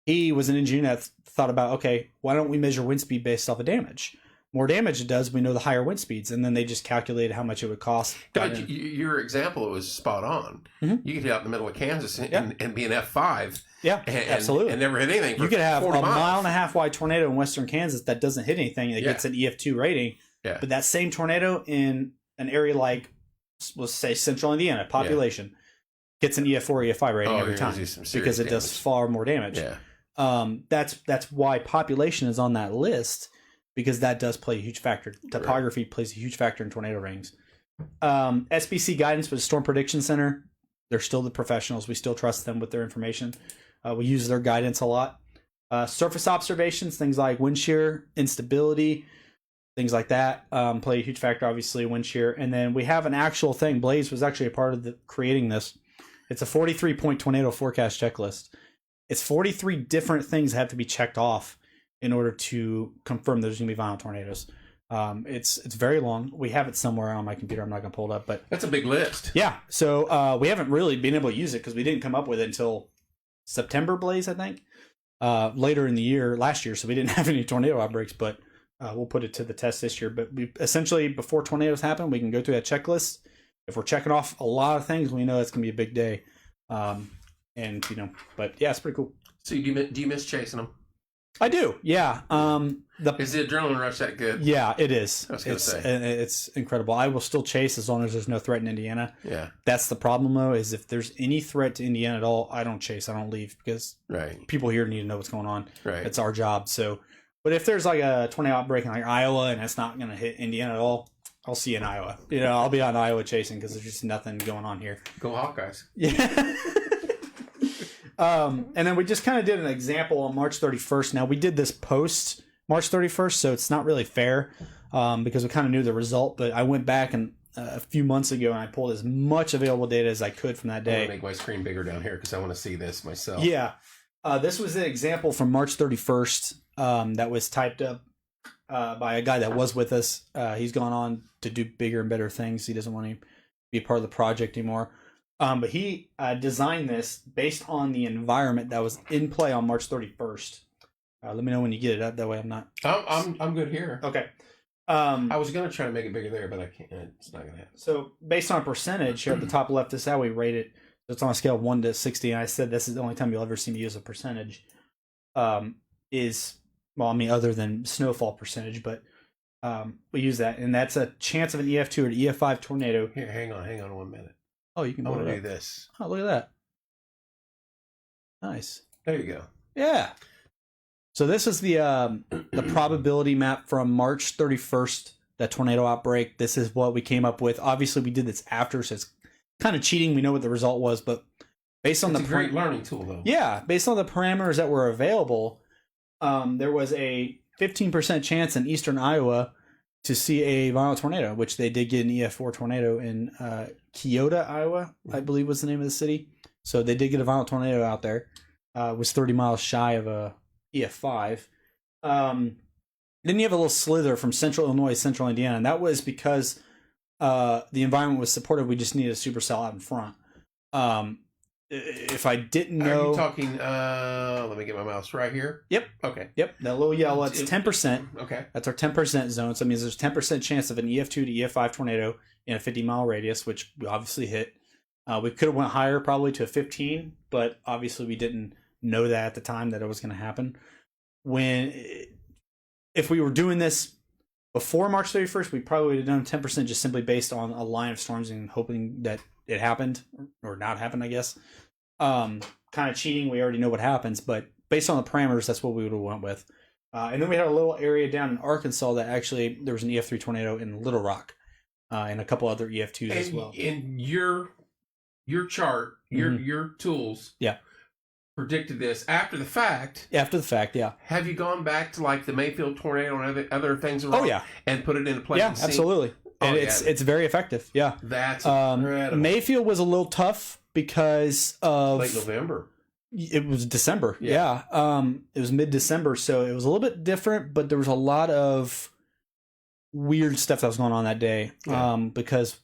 Speaker 2: He was an engineer that thought about, okay, why don't we measure wind speed based off of damage? More damage it does, we know the higher wind speeds, and then they just calculated how much it would cost.
Speaker 1: But your example was spot on. Mm-hmm. You could get out in the middle of Kansas and be an F5.
Speaker 2: Yeah, absolutely.
Speaker 1: And never hit anything.
Speaker 2: You could have a
Speaker 1: 40 miles.
Speaker 2: mile and a half wide tornado in western Kansas that doesn't hit anything. It gets an EF2 rating. Yeah. But that same tornado in an area like, let's say, central Indiana, population, gets an EF4, EF5 rating every time because it does far more damage. Yeah. That's why population is on that list. Because that does play a huge factor. Topography plays a huge factor in tornado ratings. SPC guidance with the Storm Prediction Center. They're still the professionals. We still trust them with their information. We use their guidance a lot. Surface observations, things like wind shear, instability, things like that play a huge factor, obviously, wind shear. And then we have an actual thing. Blaze was actually a part of creating this. It's a 43-point tornado forecast checklist. It's 43 different things that have to be checked off in order to confirm there's going to be violent tornadoes. It's very long. We have it somewhere on my computer. I'm not going to pull it up, but
Speaker 1: That's a big list.
Speaker 2: yeah. So we haven't really been able to use it because we didn't come up with it until September, Blaze, I think, later in the year, last year. So we didn't have any tornado outbreaks, but we'll put it to the test this year. But we essentially, before tornadoes happen, we can go through that checklist. If we're checking off a lot of things, we know it's going to be a big day. And, but yeah, it's pretty cool.
Speaker 1: So do you miss chasing them?
Speaker 2: I do, yeah.
Speaker 1: Is the adrenaline rush that good?
Speaker 2: Yeah, it is.
Speaker 1: I was going to say.
Speaker 2: It's incredible. I will still chase as long as there's no threat in Indiana.
Speaker 1: Yeah.
Speaker 2: That's the problem, though, is if there's any threat to Indiana at all, I don't chase. I don't leave because people here need to know what's going on.
Speaker 1: Right.
Speaker 2: It's our job. So, but if there's like a tornado outbreak in like Iowa and it's not going to hit Indiana at all, I'll see you in Iowa. I'll be on Iowa chasing because there's just nothing going on here.
Speaker 1: Go Hawkeyes.
Speaker 2: Yeah. And then we just kind of did an example on March 31st. Now, we did this post March 31st, so it's not really fair because we kind of knew the result. But I went back and a few months ago and I pulled as much available data as I could from that day.
Speaker 1: I want to make my screen bigger down here because I want to see this myself.
Speaker 2: Yeah. This was an example from March 31st that was typed up by a guy that was with us. He's gone on to do bigger and better things. He doesn't want to be a part of the project anymore. But he designed this based on the environment that was in play on March 31st. Let me know when you get it up. That way I'm not...
Speaker 1: I'm good here.
Speaker 2: Okay.
Speaker 1: I was going to try to make it bigger there, but I can't. It's not going to happen.
Speaker 2: So based on percentage, here at the top left, this is how we rate it. It's on a scale of 1 to 60, and I said this is the only time you'll ever see me use a percentage. Other than snowfall percentage, but we use that. And that's a chance of an EF2 or EF5 tornado.
Speaker 1: Here, hang on 1 minute.
Speaker 2: Oh, you can
Speaker 1: I want to do this.
Speaker 2: Oh, look at that. Nice.
Speaker 1: There you go.
Speaker 2: Yeah. So this is the probability map from March 31st, that tornado outbreak. This is what we came up with. Obviously, we did this after, so it's kind of cheating. We know what the result was, but based on
Speaker 1: it's a great learning tool, though.
Speaker 2: Yeah, based on the parameters that were available, there was a 15% chance in eastern Iowa to see a violent tornado, which they did get an EF4 tornado in Keota, Iowa, I believe was the name of the city. So they did get a violent tornado out there. It was 30 miles shy of a EF5. Then you have a little slither from central Illinois, central Indiana, and that was because the environment was supportive. We just needed a supercell out in front. If I didn't know...
Speaker 1: Are you talking... let me get my mouse right here.
Speaker 2: Yep.
Speaker 1: Okay.
Speaker 2: Yep. That little yellow, it's 10%.
Speaker 1: Okay.
Speaker 2: That's our 10% zone. So it means there's 10% chance of an EF2 to EF5 tornado in a 50-mile radius, which we obviously hit. We could have went higher, probably to a 15, but obviously we didn't know that at the time that it was going to happen. If we were doing this before March 31st, we probably would have done 10% just simply based on a line of storms and hoping that it happened or not happened, I guess. Kind of cheating. We already know what happens, but based on the parameters, that's what we would have went with. And then we had a little area down in Arkansas that actually there was an EF3 tornado in Little Rock and a couple other EF2s as well.
Speaker 1: In your chart, your tools, predicted this after the fact.
Speaker 2: After the fact, yeah.
Speaker 1: Have you gone back to like the Mayfield tornado and other things around?
Speaker 2: Oh yeah,
Speaker 1: and put it into place.
Speaker 2: Yeah, absolutely. And it's very effective. Yeah,
Speaker 1: that's incredible.
Speaker 2: Mayfield was a little tough because of
Speaker 1: late November.
Speaker 2: It was December. Yeah. It was mid-December, so it was a little bit different, but there was a lot of weird stuff that was going on that day.
Speaker 1: Yeah.
Speaker 2: Because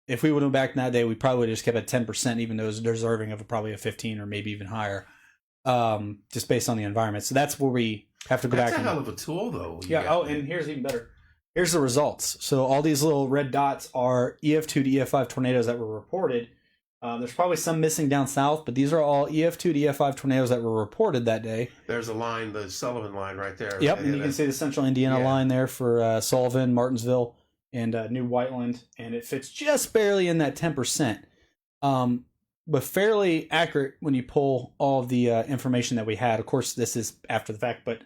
Speaker 2: if we would have back in that day, we probably would have just kept at 10%, even though it was deserving of probably a 15 or maybe even higher, just based on the environment. So that's where we have to go back.
Speaker 1: That's a hell of a tool, though.
Speaker 2: Yeah. Oh, and here's even better. Here's the results. So all these little red dots are EF2 to EF5 tornadoes that were reported. There's probably some missing down south, but these are all EF2 to EF5 tornadoes that were reported that day.
Speaker 1: There's a line, the Sullivan line right there.
Speaker 2: Yep, and you can see the central Indiana line there for Sullivan, Martinsville, and New Whiteland, and it fits just barely in that 10%. But fairly accurate when you pull all of the information that we had. Of course, this is after the fact, but...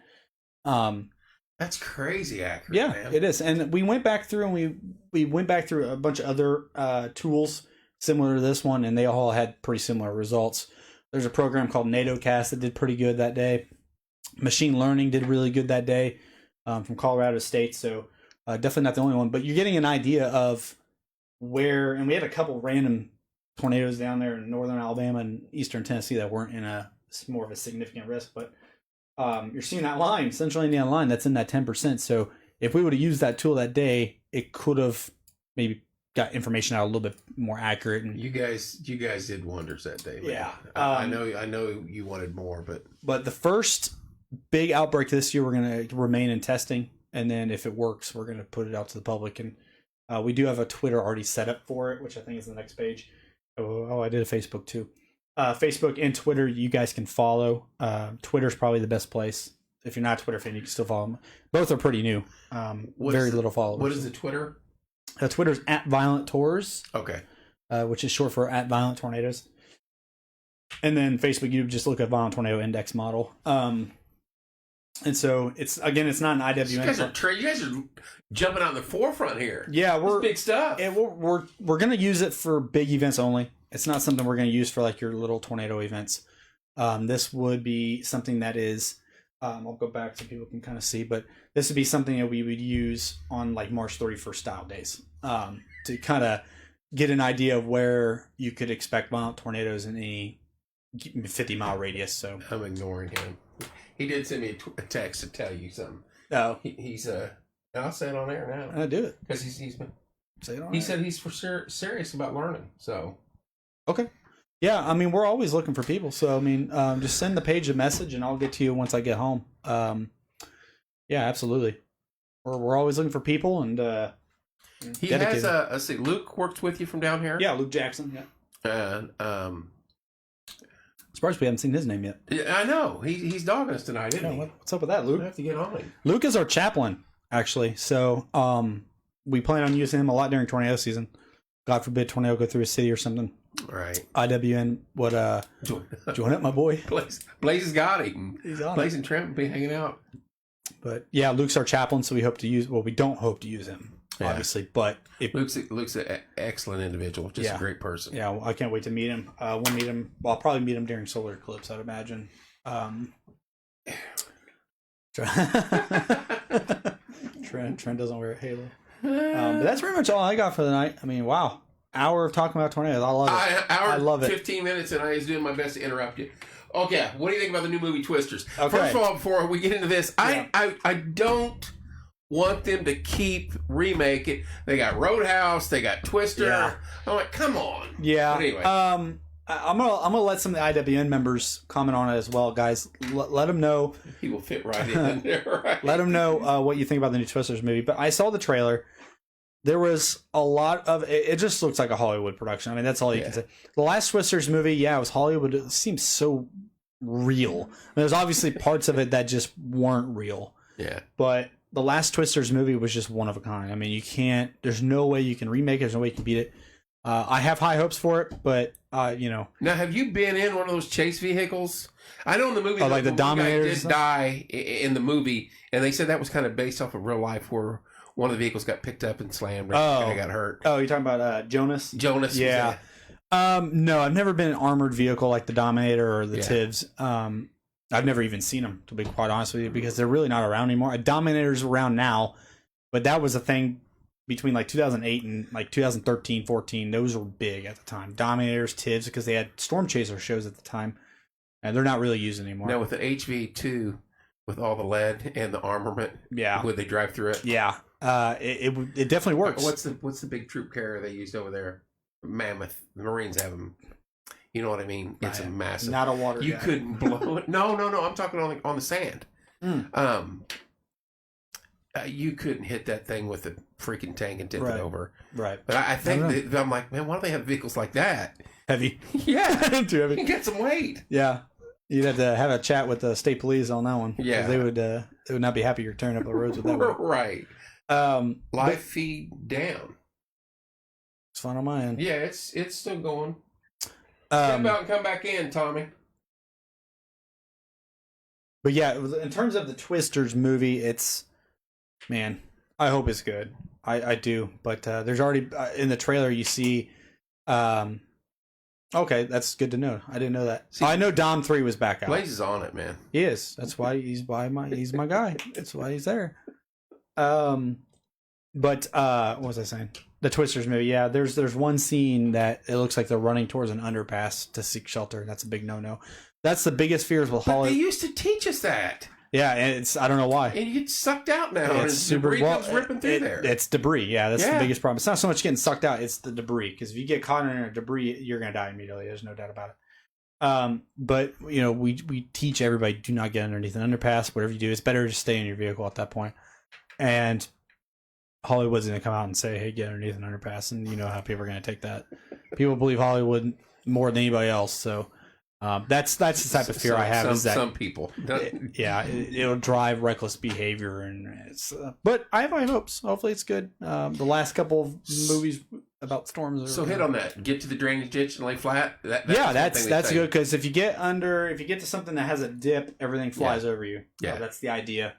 Speaker 1: that's crazy accurate,
Speaker 2: yeah,
Speaker 1: man.
Speaker 2: It is. And we went back through and we went back through a bunch of other tools similar to this one, and they all had pretty similar results. There's a program called NATOcast that did pretty good that day. Machine Learning did really good that day from Colorado State, so definitely not the only one. But you're getting an idea of where, and we had a couple random tornadoes down there in northern Alabama and eastern Tennessee that weren't in more of a significant risk, but you're seeing that line, central Indiana line, that's in that 10%. So if we would have used that tool that day, it could have maybe got information out a little bit more accurate. And
Speaker 1: you guys did wonders that day, man.
Speaker 2: Yeah.
Speaker 1: I know you wanted more,
Speaker 2: but the first big outbreak this year, we're going to remain in testing, and then if it works, we're going to put it out to the public. And we do have a Twitter already set up for it, which I think is the next page. Oh, I did a Facebook too. Facebook and Twitter, you guys can follow. Twitter's probably the best place. If you're not a Twitter fan, you can still follow them. Both are pretty new. Very little followers.
Speaker 1: What is the Twitter?
Speaker 2: Twitter's @ViolentTours.
Speaker 1: Okay.
Speaker 2: Which is short for @ViolentTornadoes. And then Facebook, you just look at Violent Tornado Index Model. And so it's not an IWN.
Speaker 1: You guys are jumping out in the forefront here.
Speaker 2: Yeah,
Speaker 1: This is big stuff.
Speaker 2: We're gonna use it for big events only. It's not something we're gonna use for like your little tornado events. This would be something that is. I'll go back so people can kind of see, but this would be something that we would use on like March 31st style days to kind of get an idea of where you could expect violent tornadoes in any 50-mile radius. So
Speaker 1: I'm ignoring him. He did send me a text to tell you something.
Speaker 2: Oh,
Speaker 1: he's I'll say it on air now.
Speaker 2: I do it
Speaker 1: because he's been.
Speaker 2: Say it on
Speaker 1: he
Speaker 2: air.
Speaker 1: said he's serious about learning. So
Speaker 2: okay. Yeah, I mean, we're always looking for people. So, I mean, just send the page a message and I'll get to you once I get home. Yeah, absolutely. We're always looking for people. And
Speaker 1: he dedicated. Has, let's see, Luke works with you from down here?
Speaker 2: Yeah, Luke Jackson, yeah.
Speaker 1: And,
Speaker 2: surprised we haven't seen his name yet.
Speaker 1: Yeah, I know. He's dogging us tonight, isn't he?
Speaker 2: What's up with that, Luke?
Speaker 1: I have to get on him.
Speaker 2: Luke is our chaplain, actually. So, we plan on using him a lot during tornado season. God forbid tornado go through a city or something.
Speaker 1: Right.
Speaker 2: IWN would join up, my boy.
Speaker 1: Blaze has got him.
Speaker 2: He's on
Speaker 1: Blaze and Trent will be hanging out.
Speaker 2: But yeah, Luke's our chaplain, so we don't hope to use him, obviously. But
Speaker 1: Luke's an excellent individual, just a great person.
Speaker 2: Yeah, well, I can't wait to meet him. We'll meet him. Well, I'll probably meet him during solar eclipse, I'd imagine. Trent doesn't wear a halo. But that's pretty much all I got for the night. I mean, wow. Hour of talking about tornadoes. I love it. I love it.
Speaker 1: 15 minutes, and I was doing my best to interrupt you. Okay, what do you think about the new movie Twisters?
Speaker 2: Okay.
Speaker 1: First of all, before we get into this, I don't want them to keep remaking. They got Roadhouse, they got Twister.
Speaker 2: Yeah.
Speaker 1: I'm like, come on.
Speaker 2: Yeah.
Speaker 1: But anyway,
Speaker 2: I'm gonna let some of the IWN members comment on it as well, guys. Let them know.
Speaker 1: He will fit right in there. Right?
Speaker 2: Let them know what you think about the new Twisters movie. But I saw the trailer. There was a lot of it. Just looks like a Hollywood production. I mean, that's all you can say. The last Twisters movie, it was Hollywood. It seems so real. I mean, there's obviously parts of it that just weren't real.
Speaker 1: Yeah.
Speaker 2: But the last Twisters movie was just one of a kind. I mean, you can't. There's no way you can remake it. There's no way you can beat it. I have high hopes for it, but
Speaker 1: Now, have you been in one of those chase vehicles? I know in the movie,
Speaker 2: like the Dominators
Speaker 1: did die in the movie, and they said that was kind of based off of real life, where one of the vehicles got picked up and slammed and kind of got hurt.
Speaker 2: Oh, you're talking about Jonas?
Speaker 1: Jonas.
Speaker 2: Yeah. No, I've never been in an armored vehicle like the Dominator or the TIVs. I've never even seen them, to be quite honest with you, because they're really not around anymore. A Dominator's around now, but that was a thing between like 2008 and like 2013, 14. Those were big at the time. Dominators, TIVs, because they had Storm Chaser shows at the time, and they're not really used anymore.
Speaker 1: Now with the HV2, with all the lead and the armament, would they drive through it?
Speaker 2: Yeah. It definitely works.
Speaker 1: What's the big troop carrier they used over there? Mammoth. The Marines have them. You know what I mean? It's a massive.
Speaker 2: Not a water.
Speaker 1: You couldn't blow it. No. I'm talking on the sand. You couldn't hit that thing with a freaking tank and tip it over.
Speaker 2: Right.
Speaker 1: But I think I'm like, man, why do they have vehicles like that?
Speaker 2: Heavy.
Speaker 1: Yeah.
Speaker 2: Too heavy.
Speaker 1: You get some weight.
Speaker 2: Yeah. You'd have to have a chat with the state police on that one.
Speaker 1: Yeah.
Speaker 2: They would not be happy you're tearing up the roads with that one.
Speaker 1: Right. Live feed down.
Speaker 2: It's fun on my end.
Speaker 1: Yeah, it's still going. Step out and come back in, Tommy.
Speaker 2: But yeah, in terms of the Twisters movie, man, I hope it's good. I do. But there's already, in the trailer, you see, okay, that's good to know. I didn't know that. I know Dom 3 was back out.
Speaker 1: Blaze is on it, man.
Speaker 2: He is. That's why he's my guy. That's why he's there. But what was I saying? The Twisters movie, yeah. There's one scene that it looks like they're running towards an underpass to seek shelter. That's a big no-no. That's the biggest fears with Hollywood.
Speaker 1: They used to teach us that.
Speaker 2: Yeah, and I don't know why.
Speaker 1: And you get sucked out now. And
Speaker 2: It's super
Speaker 1: debris comes ripping through there.
Speaker 2: It's debris. Yeah, that's the biggest problem. It's not so much getting sucked out; it's the debris. Because if you get caught in a debris, you're going to die immediately. There's no doubt about it. But we teach everybody: do not get underneath an underpass. Whatever you do, it's better to stay in your vehicle at that point. And Hollywood's going to come out and say, "Hey, get underneath an underpass," and you know how people are going to take that. People believe Hollywood more than anybody else, so. That's the type of fear I have. Is that
Speaker 1: some people?
Speaker 2: It'll drive reckless behavior, and it's. But I have high hopes. Hopefully, it's good. The last couple of movies about storms.
Speaker 1: So hit on that. Get to the drainage ditch and lay flat.
Speaker 2: That's good because if you get to something that has a dip, everything flies over you.
Speaker 1: Yeah,
Speaker 2: that's the idea.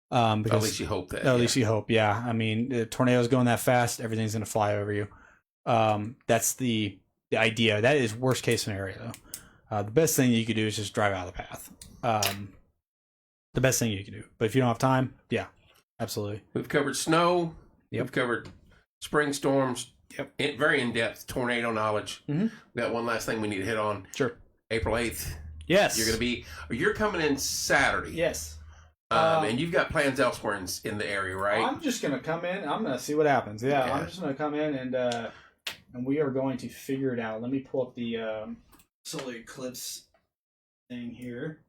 Speaker 1: Because, at least you hope that.
Speaker 2: At least you hope. Yeah, I mean, the tornado's going that fast, everything's going to fly over you. That's the idea. That is worst case scenario, though. The best thing you could do is just drive out of the path. The best thing you can do. But if you don't have time, yeah, absolutely.
Speaker 1: We've covered snow.
Speaker 2: Yep.
Speaker 1: We've covered spring storms.
Speaker 2: Yep.
Speaker 1: Very in-depth tornado knowledge.
Speaker 2: Mm-hmm.
Speaker 1: We got one last thing we need to hit on.
Speaker 2: Sure.
Speaker 1: April 8th.
Speaker 2: Yes.
Speaker 1: You're coming in Saturday.
Speaker 2: Yes.
Speaker 1: And you've got plans elsewhere in the area, right?
Speaker 2: I'm just going to come in. I'm going to see what happens. Yeah. I'm just going to come in and we are going to figure it out. Let me pull up the solar eclipse thing here.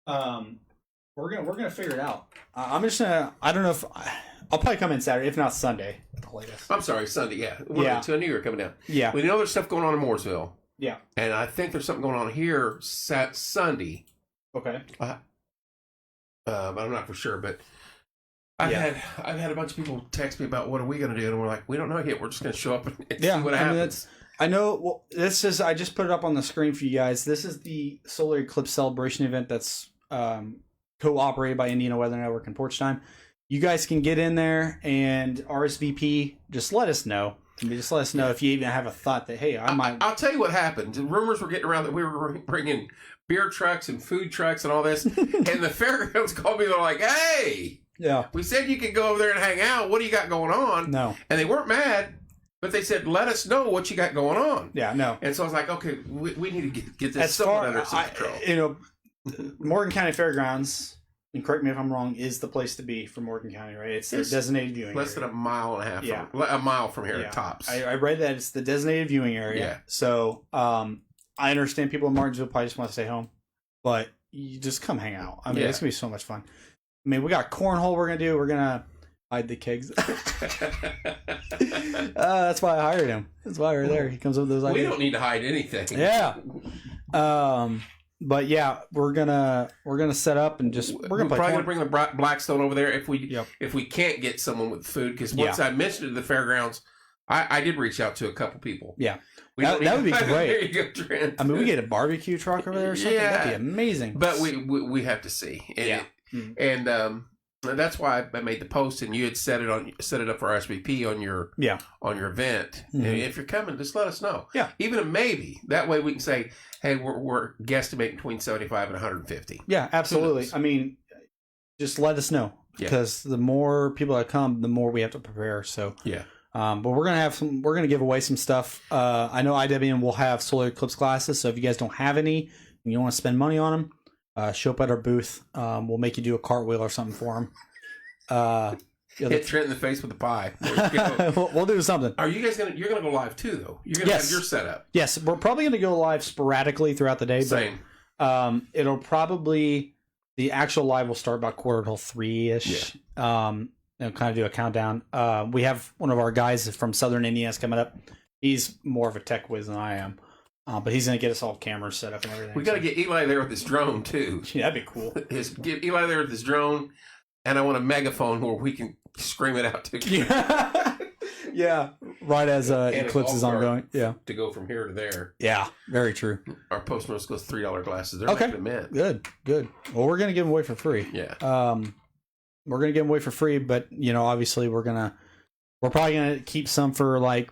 Speaker 2: We're gonna figure it out. I'm just gonna. I don't know if I'll probably come in Saturday, if not Sunday at the latest.
Speaker 1: I'm sorry, Sunday. Yeah, I knew you were coming down.
Speaker 2: Yeah,
Speaker 1: we know there's stuff going on in Mooresville.
Speaker 2: Yeah,
Speaker 1: and I think there's something going on here Sunday.
Speaker 2: Okay.
Speaker 1: I'm not for sure, but I've had a bunch of people text me about what are we going to do, and we're like, we don't know yet. We're just going to show up and see what happens.
Speaker 2: I know. Well, I just put it up on the screen for you guys. This is the solar eclipse celebration event that's co-operated by Indiana Weather Network and Porch Time. You guys can get in there and RSVP. Just let us know. Just let us know if you even have a thought that, hey, I might.
Speaker 1: I'll tell you what happened. Rumors were getting around that we were bringing beer trucks and food trucks and all this. And the fairgrounds called me. They're like, hey, we said you could go over there and hang out. What do you got going on?
Speaker 2: No.
Speaker 1: And they weren't mad. But they said, let us know what you got going on.
Speaker 2: Yeah, no.
Speaker 1: And so I was like, okay, we need to get this somewhat under some control.
Speaker 2: Morgan County Fairgrounds, and correct me if I'm wrong, is the place to be for Morgan County, right? It's the designated viewing
Speaker 1: less
Speaker 2: area.
Speaker 1: than a mile and a half. A mile from here, tops.
Speaker 2: I read that it's the designated viewing area.
Speaker 1: Yeah.
Speaker 2: So I understand people in Martinsville probably just want to stay home. But you just come hang out. I mean, it's going to be so much fun. I mean, we got cornhole we're going to do. We're going to hide the kegs. That's why I hired him. That's why we're there. He comes up with those ideas.
Speaker 1: We don't need to hide anything.
Speaker 2: Yeah. But yeah, we're gonna set up and we're probably
Speaker 1: gonna bring the Blackstone over there if we can't get someone with food, because once I mentioned it to the fairgrounds, I did reach out to a couple people.
Speaker 2: Yeah. That would be great.
Speaker 1: There you go, Trent.
Speaker 2: I mean, we get a barbecue truck over there or something. That'd be amazing.
Speaker 1: But we have to see. And that's why I made the post, and you had set it up for RSVP on your event.
Speaker 2: Mm-hmm.
Speaker 1: And if you're coming, just let us know.
Speaker 2: Yeah,
Speaker 1: even a maybe. That way we can say, hey, we're guesstimating between 75 and 150.
Speaker 2: Yeah, absolutely. I mean, just let us know, because the more people that come, the more we have to prepare. So but we're gonna give away some stuff. I know IWN will have solar eclipse glasses, so if you guys don't have any and you want to spend money on them, show up at our booth. We'll make you do a cartwheel or something for them.
Speaker 1: Hit Trent in the face with a pie.
Speaker 2: We'll do something.
Speaker 1: Are you guys you're gonna go live too, though? You're gonna have your setup.
Speaker 2: Yes, we're probably gonna go live sporadically throughout the day.
Speaker 1: Same.
Speaker 2: But it'll probably, the actual live will start about 2:45-ish. And kind of do a countdown. We have one of our guys from Southern Indiana coming up. He's more of a tech whiz than I am. But he's going to get us all cameras set up and everything.
Speaker 1: We got to get Eli there with his drone, too.
Speaker 2: Yeah, that'd be cool.
Speaker 1: Get Eli there with his drone, and I want a megaphone where we can scream it out to you.
Speaker 2: Yeah, right as Eclipse is ongoing. Yeah.
Speaker 1: To go from here to there.
Speaker 2: Yeah, very true.
Speaker 1: Our post notes goes $3 glasses. They're making a mint.
Speaker 2: Good. Well, we're going to give them away for free.
Speaker 1: Yeah.
Speaker 2: We're going to give them away for free, but, obviously we're probably going to keep some for, like,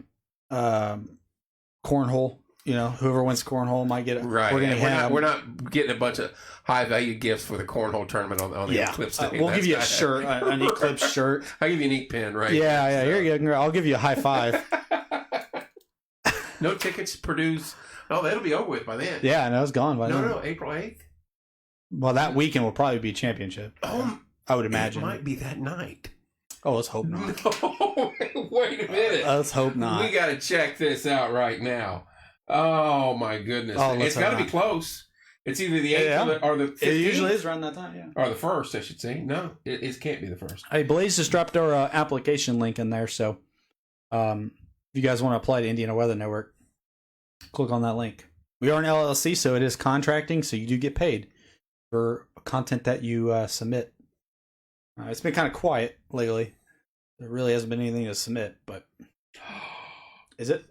Speaker 2: cornhole. Whoever wins cornhole might get it.
Speaker 1: Right. We're not getting a bunch of high value gifts for the cornhole tournament on the Eclipse thing.
Speaker 2: We'll give you a shirt, an Eclipse shirt.
Speaker 1: I'll give you an ink pen, right?
Speaker 2: Yeah. Here you go. I'll give you a high five.
Speaker 1: No tickets produced. Oh, that'll be over with by then.
Speaker 2: Yeah, no, it's gone by then.
Speaker 1: No, April 8th.
Speaker 2: Well, that weekend will probably be championship. I would imagine.
Speaker 1: It might be that night.
Speaker 2: Oh, let's hope not.
Speaker 1: No, wait a minute.
Speaker 2: Let's hope not.
Speaker 1: We got to check this out right now. Oh, my goodness. It's got to be close. It's either the 8th or the 15th. It usually
Speaker 2: is around that time, yeah.
Speaker 1: Or the 1st, I should say. No, it can't be the 1st.
Speaker 2: Hey, Blaze just dropped our application link in there, so if you guys want to apply to Indiana Weather Network, click on that link. We are an LLC, so it is contracting, so you do get paid for content that you submit. It's been kind of quiet lately. There really hasn't been anything to submit, but is it?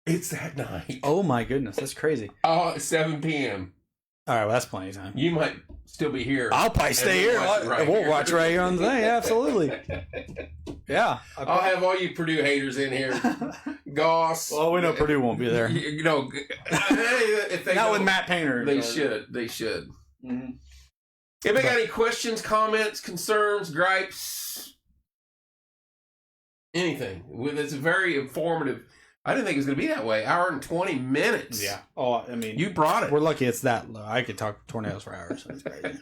Speaker 1: It's that night.
Speaker 2: Oh my goodness, that's crazy.
Speaker 1: Oh, it's 7 p.m.
Speaker 2: All right, well, that's plenty of time.
Speaker 1: You might still be here.
Speaker 2: I'll probably stay here. We'll watch right here on the thing. Absolutely. Yeah.
Speaker 1: I'll have all you Purdue haters in here. Goss.
Speaker 2: Well, we know Purdue won't be there.
Speaker 1: You know, if they
Speaker 2: not with Matt Painter.
Speaker 1: They should. They should.
Speaker 2: Mm-hmm.
Speaker 1: If they got any questions, comments, concerns, gripes, anything, it's very informative. I didn't think it was going to be that way. Hour and 20 minutes.
Speaker 2: Yeah. Oh, I mean,
Speaker 1: you brought it.
Speaker 2: We're lucky it's that low. I could talk tornadoes for hours. So that's crazy.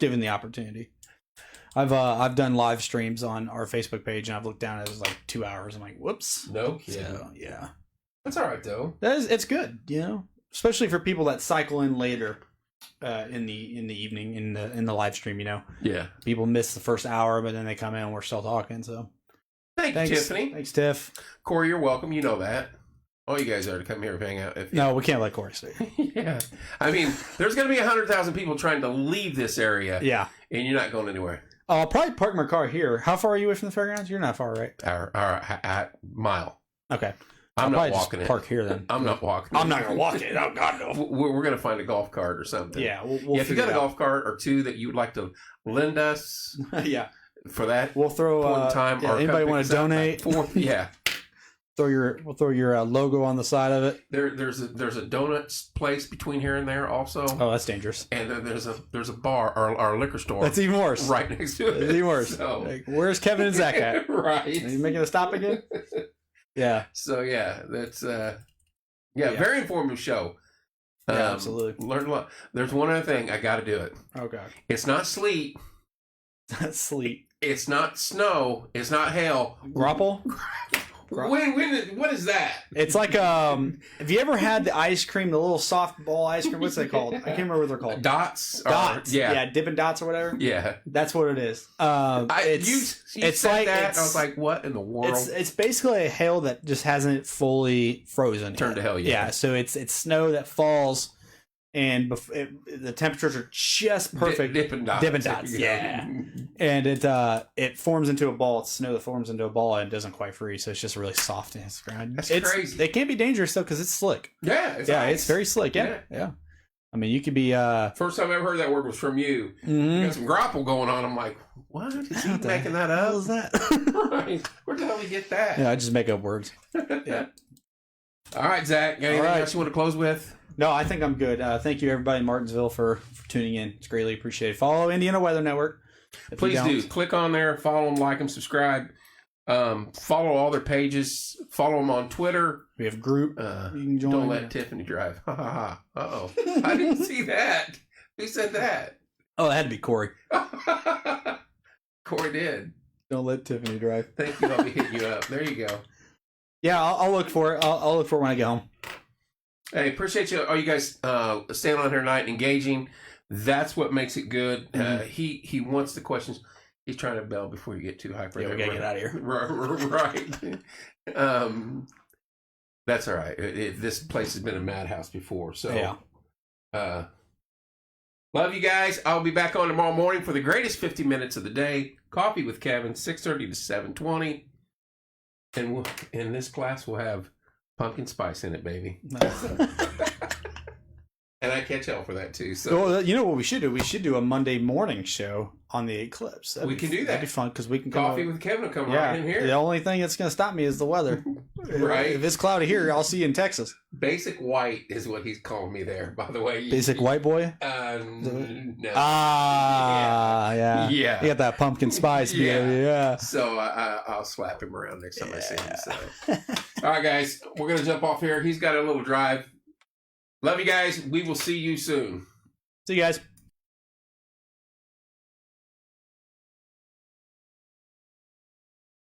Speaker 2: Given the opportunity, I've done live streams on our Facebook page, and I've looked down. It was like 2 hours. I'm like, whoops.
Speaker 1: No kidding.
Speaker 2: So, yeah.
Speaker 1: That's all right though.
Speaker 2: It's good, you know, especially for people that cycle in later. In the evening in the live stream, you know. Yeah. People miss the first hour, but then they come in and we're still talking. So
Speaker 1: thanks, Tiffany.
Speaker 2: Thanks, Tiff.
Speaker 1: Corey, you're welcome. You know that. All you guys are to come here and hang out.
Speaker 2: No, we can't let Corey stay.
Speaker 1: Yeah. I mean, there's going to be 100,000 people trying to leave this area.
Speaker 2: Yeah.
Speaker 1: And you're not going anywhere.
Speaker 2: I'll probably park my car here. How far are you away from the fairgrounds? You're not far, right?
Speaker 1: A mile.
Speaker 2: Okay.
Speaker 1: I'm not walking it.
Speaker 2: Park here then.
Speaker 1: I'm not walking.
Speaker 2: I'm not gonna walk it. Oh God, no.
Speaker 1: We're gonna find a golf cart or something.
Speaker 2: Yeah, we'll
Speaker 1: if you got a golf cart or two that you would like to lend us,
Speaker 2: yeah,
Speaker 1: for that,
Speaker 2: we'll throw
Speaker 1: point in time.
Speaker 2: Yeah, anybody want to donate?
Speaker 1: Yeah,
Speaker 2: we'll throw your logo on the side of it.
Speaker 1: There's a donuts place between here and there also.
Speaker 2: Oh, that's dangerous.
Speaker 1: And then there's a bar or a liquor store.
Speaker 2: That's even worse.
Speaker 1: Right next to it.
Speaker 2: That's even worse.
Speaker 1: So.
Speaker 2: Like, where's Kevin and Zach at?
Speaker 1: Right.
Speaker 2: Are you making a stop again? Yeah.
Speaker 1: So yeah, that's very informative show.
Speaker 2: Yeah, absolutely.
Speaker 1: Learned a lot. There's one other thing I got to do it.
Speaker 2: Oh God.
Speaker 1: It's not sleet.
Speaker 2: That's sleet.
Speaker 1: It's not snow. It's not hail.
Speaker 2: Grapple.
Speaker 1: What is that?
Speaker 2: It's like have you ever had the ice cream, the little soft ball ice cream? What's they called? I can't remember what they're called.
Speaker 1: Dots.
Speaker 2: Yeah, Dippin' Dots or whatever.
Speaker 1: Yeah,
Speaker 2: that's what it is.
Speaker 1: It's like that. I was like, what in the world?
Speaker 2: It's basically a hail that just hasn't fully frozen.
Speaker 1: Turned to hell.
Speaker 2: Yeah. So it's snow that falls, and the temperatures are just perfect.
Speaker 1: Dippin' Dots.
Speaker 2: Yeah. And it forms into a ball. It's snow that forms into a ball and doesn't quite freeze, so it's just really soft in its ground.
Speaker 1: That's crazy.
Speaker 2: It can't be dangerous though because it's slick.
Speaker 1: Yeah.
Speaker 2: It's very slick. Yeah. I mean, you could be.
Speaker 1: First time I ever heard that word was from you.
Speaker 2: Mm-hmm.
Speaker 1: You got some grapple going on. I'm like, what? Is he making that up?
Speaker 2: What was that?
Speaker 1: Right. Where the hell did we get that?
Speaker 2: Yeah, I just make up words. Yeah.
Speaker 1: All right, Zach. Got anything else you want to close with?
Speaker 2: No, I think I'm good. Thank you, everybody in Martinsville, for tuning in. It's greatly appreciated. Follow Indiana Weather Network.
Speaker 1: Please do. Click on there. Follow them, like them, subscribe. Follow all their pages. Follow them on Twitter.
Speaker 2: We have a group. You can join.
Speaker 1: Don't let Tiffany drive. Ha ha ha. Uh-oh. I didn't see that. Who said that?
Speaker 2: Oh, it had to be Corey.
Speaker 1: Corey did.
Speaker 2: Don't let Tiffany drive.
Speaker 1: Thank you. I'll be hitting you up. There you go.
Speaker 2: Yeah, I'll look for it. I'll look for it when I get home.
Speaker 1: Hey, appreciate you. All you guys staying on here tonight and engaging. That's what makes it good.
Speaker 2: Mm-hmm.
Speaker 1: He wants the questions. He's trying to bell before you get too hyper.
Speaker 2: Yeah, we gotta get out of here.
Speaker 1: Right. That's all right. This place has been a madhouse before. So,
Speaker 2: yeah.
Speaker 1: Love you guys. I'll be back on tomorrow morning for the greatest 50 minutes of the day. Coffee with Kevin, 6:30 to 7:20. And in this class, we'll have pumpkin spice in it, baby.
Speaker 2: Nice.
Speaker 1: And I catch hell for that too. So,
Speaker 2: well, you know what we should do? We should do a Monday morning show on the eclipse.
Speaker 1: We can do that.
Speaker 2: That'd be fun because we can
Speaker 1: Coffee with Kevin will come right in here.
Speaker 2: The only thing that's going to stop me is the weather.
Speaker 1: Right.
Speaker 2: If it's cloudy here, I'll see you in Texas.
Speaker 1: Basic white is what he's calling me there. By the way,
Speaker 2: basic white boy.
Speaker 1: No.
Speaker 2: Yeah. You got that pumpkin spice. Yeah.
Speaker 1: So I'll slap him around next time I see him. So. All right, guys, we're gonna jump off here. He's got a little drive. Love you guys. We will see you soon.
Speaker 2: See you guys.